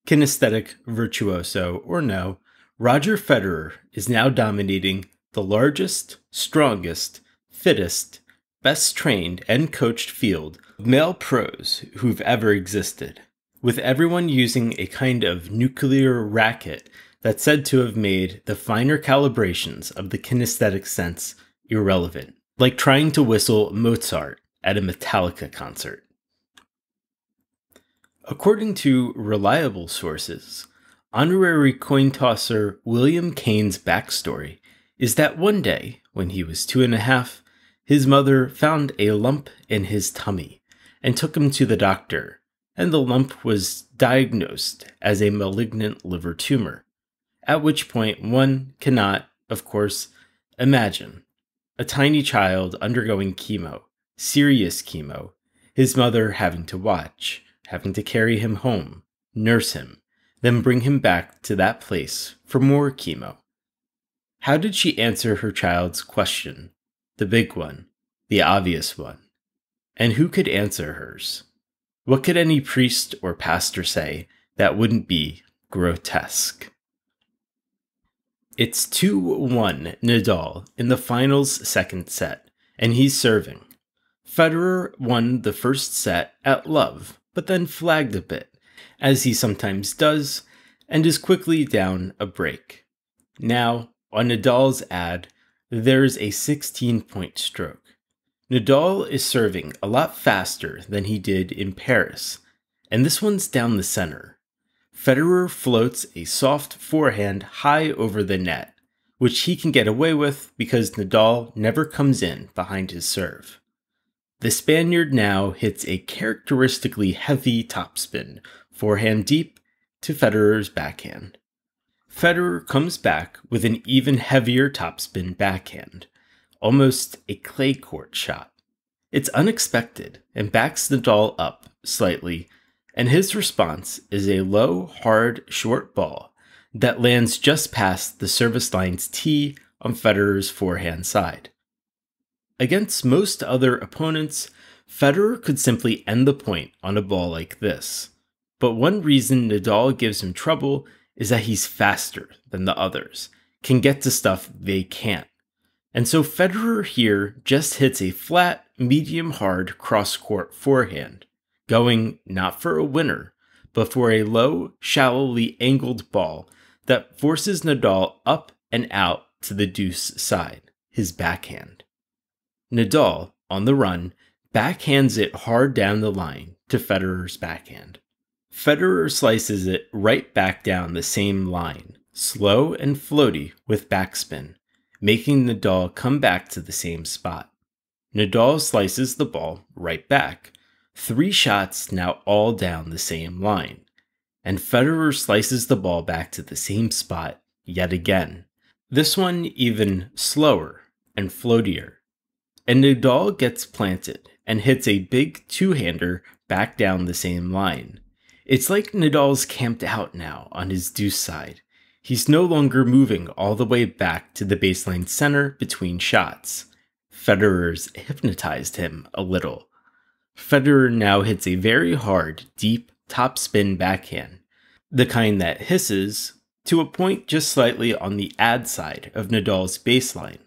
Kinesthetic virtuoso or no, Roger Federer is now dominating the largest, strongest, fittest, best trained and coached field of male pros who've ever existed, with everyone using a kind of nuclear racket that's said to have made the finer calibrations of the kinesthetic sense irrelevant, like trying to whistle Mozart at a Metallica concert. According to reliable sources, honorary coin tosser William Kane's backstory is that one day, when he was 2.5, his mother found a lump in his tummy and took him to the doctor, and the lump was diagnosed as a malignant liver tumor, at which point one cannot, of course, imagine a tiny child undergoing chemo, serious chemo, his mother having to watch, having to carry him home, nurse him, then bring him back to that place for more chemo. How did she answer her child's question? The big one, the obvious one. And who could answer hers? What could any priest or pastor say that wouldn't be grotesque? It's 2-1 Nadal in the finals' second set, and he's serving. Federer won the first set at love, but then flagged a bit, as he sometimes does, and is quickly down a break. Now, on Nadal's ad, there's a 16-point stroke. Nadal is serving a lot faster than he did in Paris, and this one's down the center. Federer floats a soft forehand high over the net, which he can get away with because Nadal never comes in behind his serve. The Spaniard now hits a characteristically heavy topspin, forehand deep, to Federer's backhand. Federer comes back with an even heavier topspin backhand, almost a clay court shot. It's unexpected and backs Nadal up slightly, and his response is a low, hard, short ball that lands just past the service line's tee on Federer's forehand side. Against most other opponents, Federer could simply end the point on a ball like this. But one reason Nadal gives him trouble is that he's faster than the others, can get to stuff they can't. And so Federer here just hits a flat, medium-hard cross-court forehand, going not for a winner, but for a low, shallowly angled ball that forces Nadal up and out to the deuce side, his backhand. Nadal, on the run, backhands it hard down the line to Federer's backhand. Federer slices it right back down the same line, slow and floaty with backspin, making Nadal come back to the same spot. Nadal slices the ball right back, 3 shots now all down the same line, and Federer slices the ball back to the same spot yet again, this one even slower and floatier. And Nadal gets planted and hits a big two-hander back down the same line. It's like Nadal's camped out now on his deuce side. He's no longer moving all the way back to the baseline center between shots. Federer's hypnotized him a little. Federer now hits a very hard, deep topspin backhand, the kind that hisses to a point just slightly on the ad side of Nadal's baseline,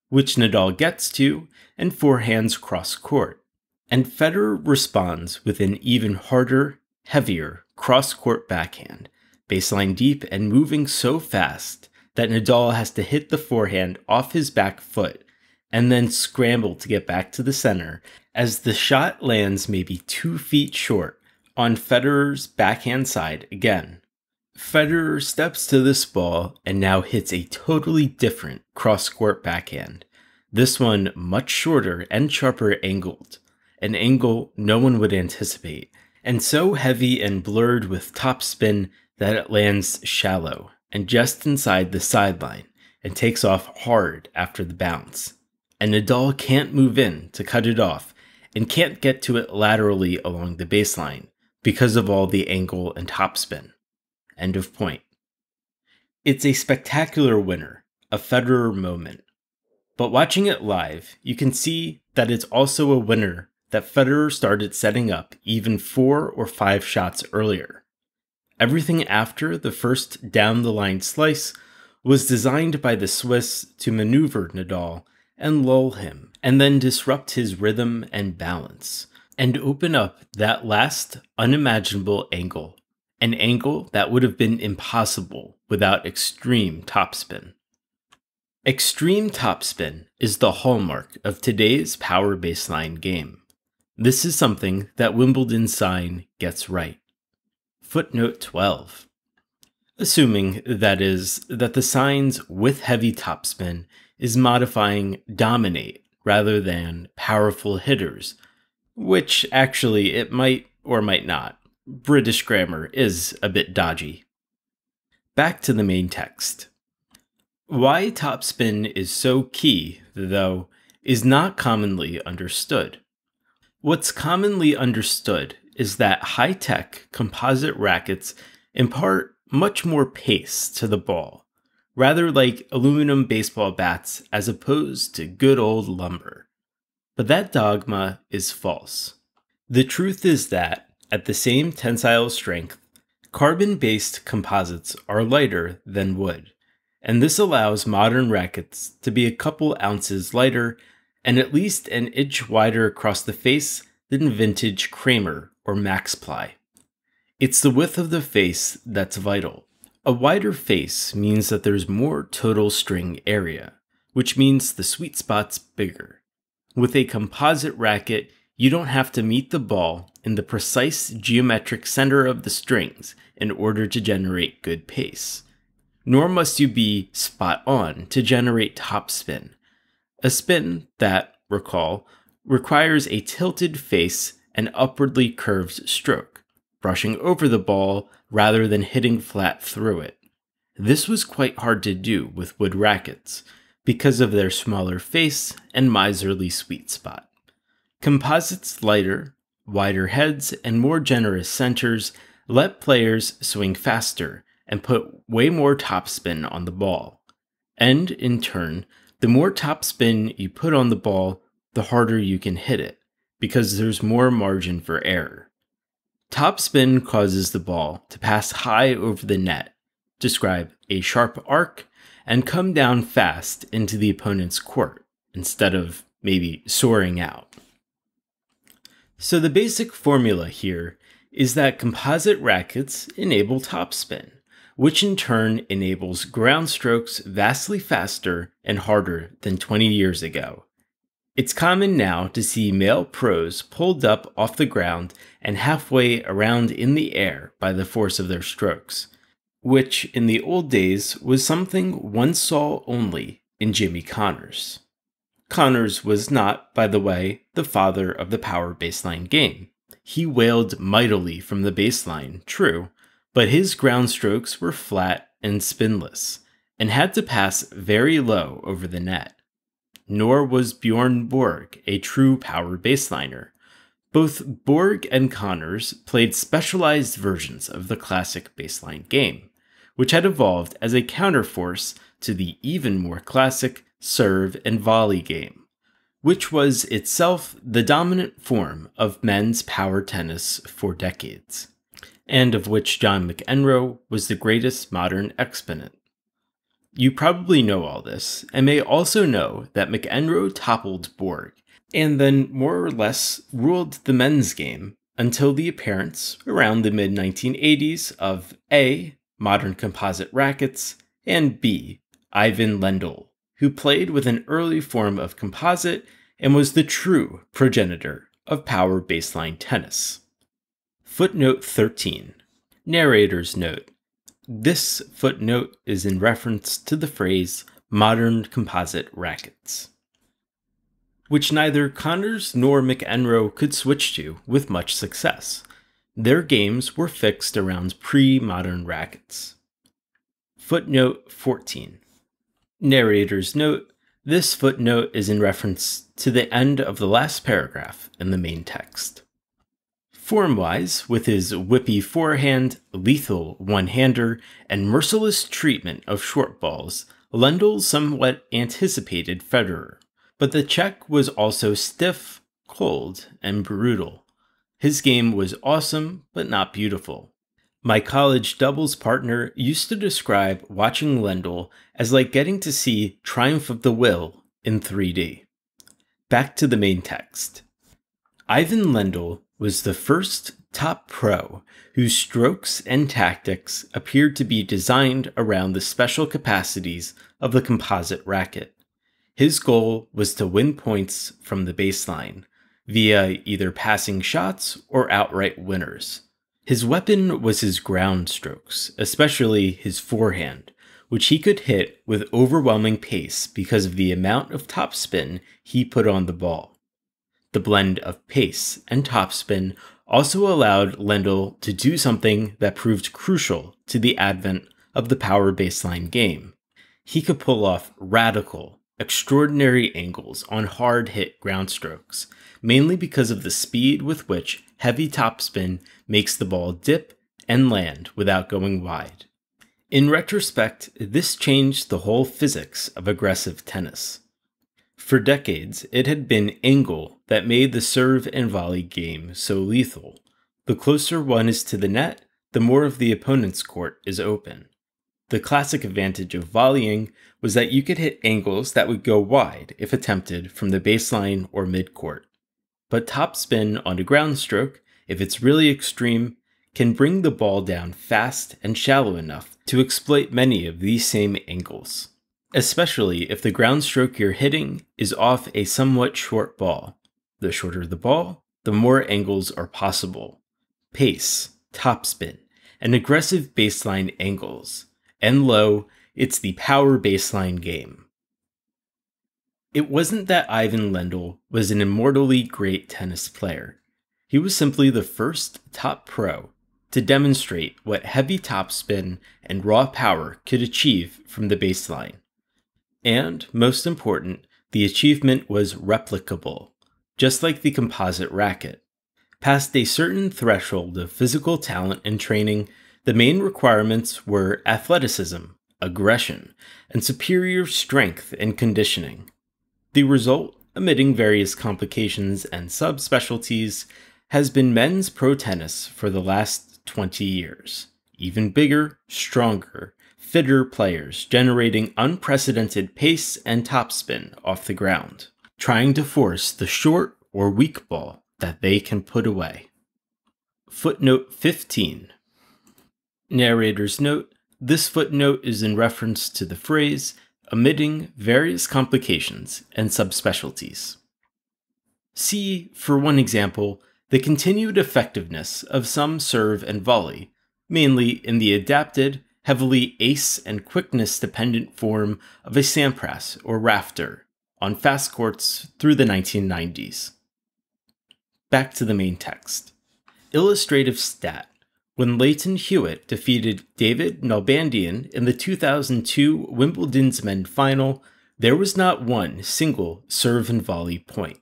which Nadal gets to and forehands cross court. And Federer responds with an even harder, heavier cross-court backhand, baseline deep and moving so fast that Nadal has to hit the forehand off his back foot and then scramble to get back to the center as the shot lands maybe 2 feet short on Federer's backhand side again. Federer steps to this ball and now hits a totally different cross-court backhand, this one much shorter and sharper angled, an angle no one would anticipate, and so heavy and blurred with topspin that it lands shallow and just inside the sideline and takes off hard after the bounce. And Nadal can't move in to cut it off and can't get to it laterally along the baseline because of all the angle and topspin. End of point. It's a spectacular winner, a Federer moment. But watching it live, you can see that it's also a winner that Federer started setting up even 4 or 5 shots earlier. Everything after the first down-the-line slice was designed by the Swiss to maneuver Nadal and lull him, and then disrupt his rhythm and balance, and open up that last unimaginable angle, an angle that would have been impossible without extreme topspin. Extreme topspin is the hallmark of today's power baseline game. This is something that Wimbledon's sign gets right. Footnote 12. Assuming, that is, that the sign's with heavy topspin is modifying dominate rather than powerful hitters, which actually it might or might not. British grammar is a bit dodgy. Back to the main text. Why topspin is so key, though, is not commonly understood. What's commonly understood is that high-tech composite rackets impart much more pace to the ball, rather like aluminum baseball bats as opposed to good old lumber. But that dogma is false. The truth is that, at the same tensile strength, carbon-based composites are lighter than wood, and this allows modern rackets to be a couple ounces lighter and at least an inch wider across the face than vintage Kramer or Max Ply. It's the width of the face that's vital. A wider face means that there's more total string area, which means the sweet spot's bigger. With a composite racket, you don't have to meet the ball in the precise geometric center of the strings in order to generate good pace. Nor must you be spot on to generate topspin, a spin that, recall, requires a tilted face and upwardly curved stroke, brushing over the ball rather than hitting flat through it. This was quite hard to do with wood rackets because of their smaller face and miserly sweet spot. Composites' lighter, wider heads, and more generous centers let players swing faster and put way more topspin on the ball. And, in turn, the more topspin you put on the ball, the harder you can hit it, because there's more margin for error. Topspin causes the ball to pass high over the net, describe a sharp arc, and come down fast into the opponent's court, instead of maybe soaring out. So the basic formula here is that composite rackets enable topspin, which in turn enables ground strokes vastly faster and harder than 20 years ago. It's common now to see male pros pulled up off the ground and halfway around in the air by the force of their strokes, which in the old days was something one saw only in Jimmy Connors. Connors was not, by the way, the father of the power baseline game. He wailed mightily from the baseline, true, but his ground strokes were flat and spinless, and had to pass very low over the net. Nor was Bjorn Borg a true power baseliner. Both Borg and Connors played specialized versions of the classic baseline game, which had evolved as a counterforce to the even more classic serve and volley game, which was itself the dominant form of men's power tennis for decades, and of which John McEnroe was the greatest modern exponent. You probably know all this, and may also know that McEnroe toppled Borg, and then more or less ruled the men's game until the appearance, around the mid-1980s, of A. modern composite rackets, and B. Ivan Lendl, who played with an early form of composite and was the true progenitor of power baseline tennis. Footnote 13. Narrator's note. This footnote is in reference to the phrase modern composite rackets, which neither Connors nor McEnroe could switch to with much success. Their games were fixed around pre-modern rackets. Footnote 14. Narrator's note. This footnote is in reference to the end of the last paragraph in the main text. Form-wise, with his whippy forehand, lethal one-hander, and merciless treatment of short balls, Lendl somewhat anticipated Federer, but the Czech was also stiff, cold, and brutal. His game was awesome, but not beautiful. My college doubles partner used to describe watching Lendl as like getting to see Triumph of the Will in 3D. Back to the main text. Ivan Lendl was the first top pro whose strokes and tactics appeared to be designed around the special capacities of the composite racket. His goal was to win points from the baseline, via either passing shots or outright winners. His weapon was his ground strokes, especially his forehand, which he could hit with overwhelming pace because of the amount of topspin he put on the ball. The blend of pace and topspin also allowed Lendl to do something that proved crucial to the advent of the power baseline game. He could pull off radical, extraordinary angles on hard-hit ground strokes, mainly because of the speed with which heavy topspin makes the ball dip and land without going wide. In retrospect, this changed the whole physics of aggressive tennis. For decades, it had been angle that made the serve and volley game so lethal. The closer one is to the net, the more of the opponent's court is open. The classic advantage of volleying was that you could hit angles that would go wide if attempted from the baseline or midcourt. But topspin on a ground stroke, if it's really extreme, can bring the ball down fast and shallow enough to exploit many of these same angles, especially if the ground stroke you're hitting is off a somewhat short ball. The shorter the ball, the more angles are possible. Pace, topspin, and aggressive baseline angles. And low, it's the power baseline game. It wasn't that Ivan Lendl was an immortally great tennis player. He was simply the first top pro to demonstrate what heavy topspin and raw power could achieve from the baseline. And, most important, the achievement was replicable, just like the composite racket. Past a certain threshold of physical talent and training, the main requirements were athleticism, aggression, and superior strength and conditioning. The result, omitting various complications and subspecialties, has been men's pro tennis for the last 20 years. Even bigger, stronger, fitter players generating unprecedented pace and topspin off the ground, trying to force the short or weak ball that they can put away. Footnote 15. Narrator's note: this footnote is in reference to the phrase omitting various complications and subspecialties. See, for one example, the continued effectiveness of some serve and volley, mainly in the adapted, heavily ace and quickness dependent form of a Sampras or rafter on fast courts through the 1990s. Back to the main text. Illustrative stat: when Leighton Hewitt defeated David Nalbandian in the 2002 Wimbledon's men's final, there was not one single serve and volley point.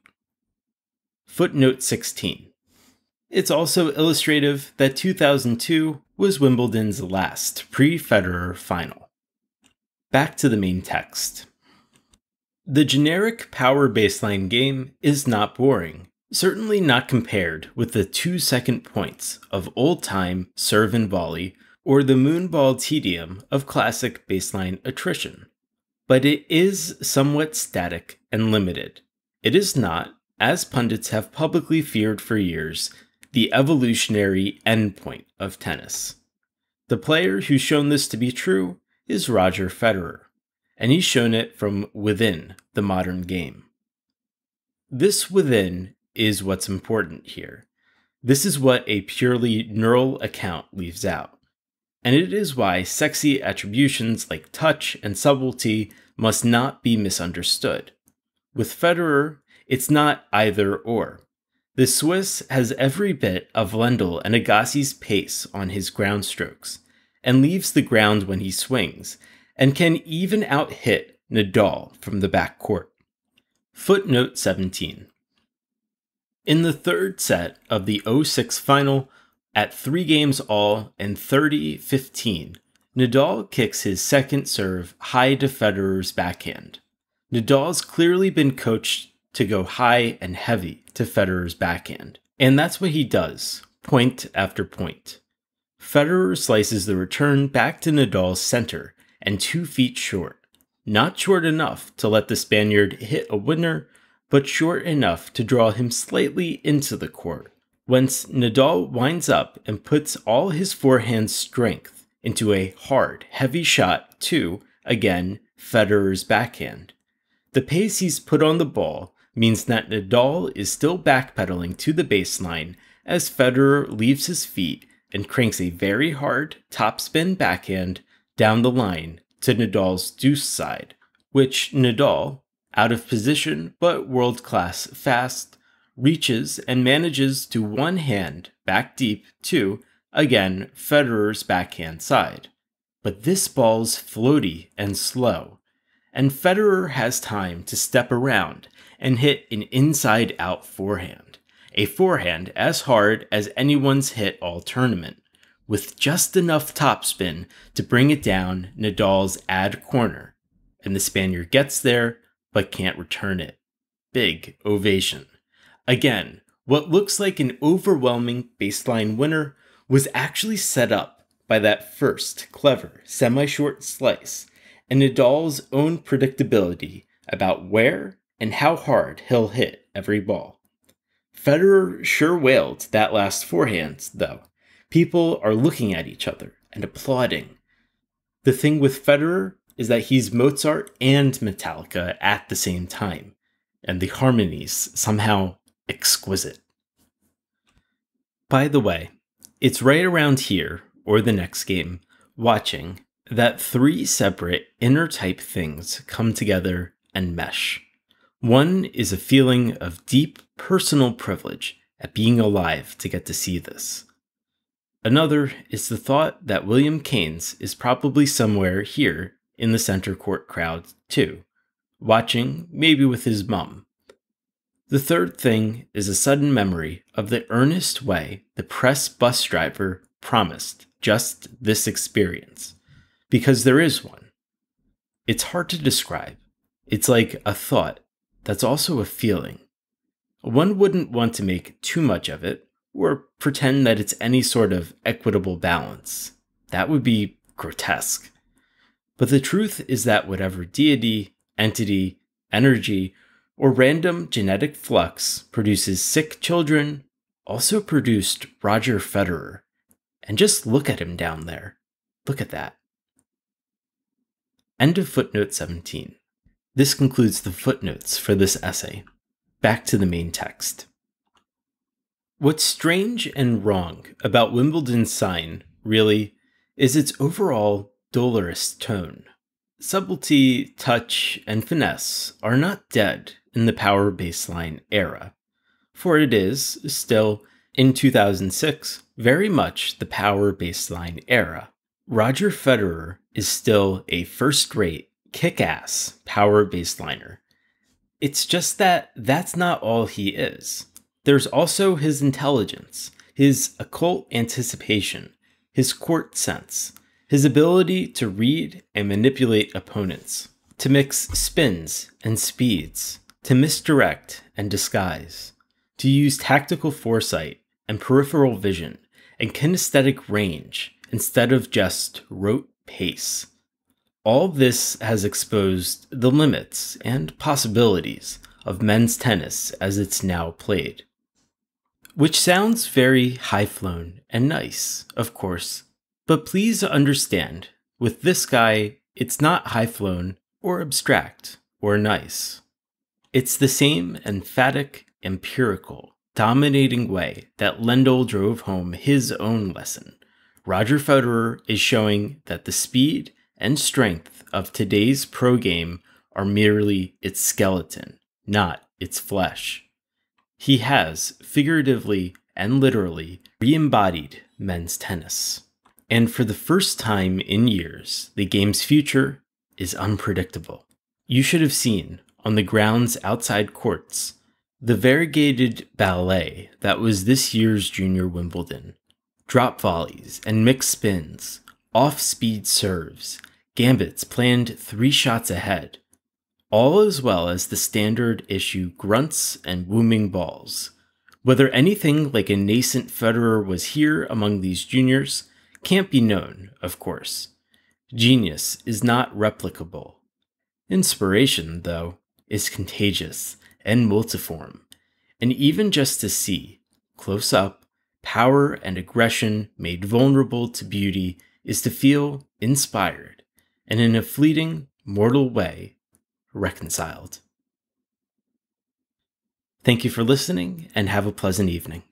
Footnote 16. It's also illustrative that 2002 was Wimbledon's last pre-Federer final. Back to the main text. The generic power baseline game is not boring, certainly not compared with the 2-second points of old-time serve and volley or the moonball tedium of classic baseline attrition. But it is somewhat static and limited. It is not, as pundits have publicly feared for years, the evolutionary endpoint of tennis. The player who's shown this to be true is Roger Federer, and he's shown it from within the modern game. This within is what's important here. This is what a purely neural account leaves out, and it is why sexy attributions like touch and subtlety must not be misunderstood. With Federer, it's not either or. The Swiss has every bit of Lendl and Agassi's pace on his ground strokes, and leaves the ground when he swings, and can even out-hit Nadal from the backcourt. Footnote 17. In the third set of the 06 final, at 3 games all and 30-15, Nadal kicks his second serve high to Federer's backhand. Nadal's clearly been coached to go high and heavy to Federer's backhand, and that's what he does, point after point. Federer slices the return back to Nadal's center and 2 feet short, not short enough to let the Spaniard hit a winner, but short enough to draw him slightly into the court, whence Nadal winds up and puts all his forehand strength into a hard, heavy shot to, again, Federer's backhand. The pace he's put on the ball means that Nadal is still backpedaling to the baseline as Federer leaves his feet and cranks a very hard topspin backhand down the line to Nadal's deuce side, which Nadal, out of position but world-class fast, reaches and manages to one hand back deep to, again, Federer's backhand side. But this ball's floaty and slow, and Federer has time to step around and hit an inside-out forehand, a forehand as hard as anyone's hit all tournament, with just enough topspin to bring it down Nadal's ad corner, and the Spaniard gets there but can't return it. Big ovation. Again, what looks like an overwhelming baseline winner was actually set up by that first clever semi-short slice and Nadal's own predictability about where and how hard he'll hit every ball. Federer sure wailed that last forehand, though. People are looking at each other and applauding. The thing with Federer is that he's Mozart and Metallica at the same time, and the harmonies somehow exquisite. By the way, it's right around here, or the next game, watching, that 3 separate inner type things come together and mesh. One is a feeling of deep personal privilege at being alive to get to see this. Another is the thought that William Keynes is probably somewhere here in the center court crowd too, watching maybe with his mum. The third thing is a sudden memory of the earnest way the press bus driver promised just this experience, because there is one. It's hard to describe. It's like a thought that's also a feeling. One wouldn't want to make too much of it, or pretend that it's any sort of equitable balance. That would be grotesque. But the truth is that whatever deity, entity, energy, or random genetic flux produces sick children also produced Roger Federer. And just look at him down there. Look at that. End of footnote 17. This concludes the footnotes for this essay. Back to the main text. What's strange and wrong about Wimbledon's sign, really, is its overall dolorous tone. Subtlety, touch, and finesse are not dead in the power baseline era, for it is still, in 2006, very much the power baseline era. Roger Federer is still a first-rate, kick-ass power baseliner. It's just that that's not all he is. There's also his intelligence, his occult anticipation, his court sense, his ability to read and manipulate opponents, to mix spins and speeds, to misdirect and disguise, to use tactical foresight and peripheral vision and kinesthetic range instead of just rote pace. All this has exposed the limits and possibilities of men's tennis as it's now played. Which sounds very high-flown and nice, of course, but please understand, with this guy, it's not high-flown or abstract or nice. It's the same emphatic, empirical, dominating way that Lendl drove home his own lesson. Roger Federer is showing that the speed and strength of today's pro game are merely its skeleton, not its flesh. He has, figuratively and literally, re-embodied men's tennis. And for the first time in years, the game's future is unpredictable. You should have seen, on the grounds outside courts, the variegated ballet that was this year's Junior Wimbledon. Drop volleys and mixed spins, off-speed serves, gambits planned 3 shots ahead, all as well as the standard issue grunts and booming balls. Whether anything like a nascent Federer was here among these juniors can't be known, of course. Genius is not replicable. Inspiration, though, is contagious and multiform, and even just to see, close up, power and aggression made vulnerable to beauty is to feel inspired, and in a fleeting, mortal way, reconciled. Thank you for listening, and have a pleasant evening.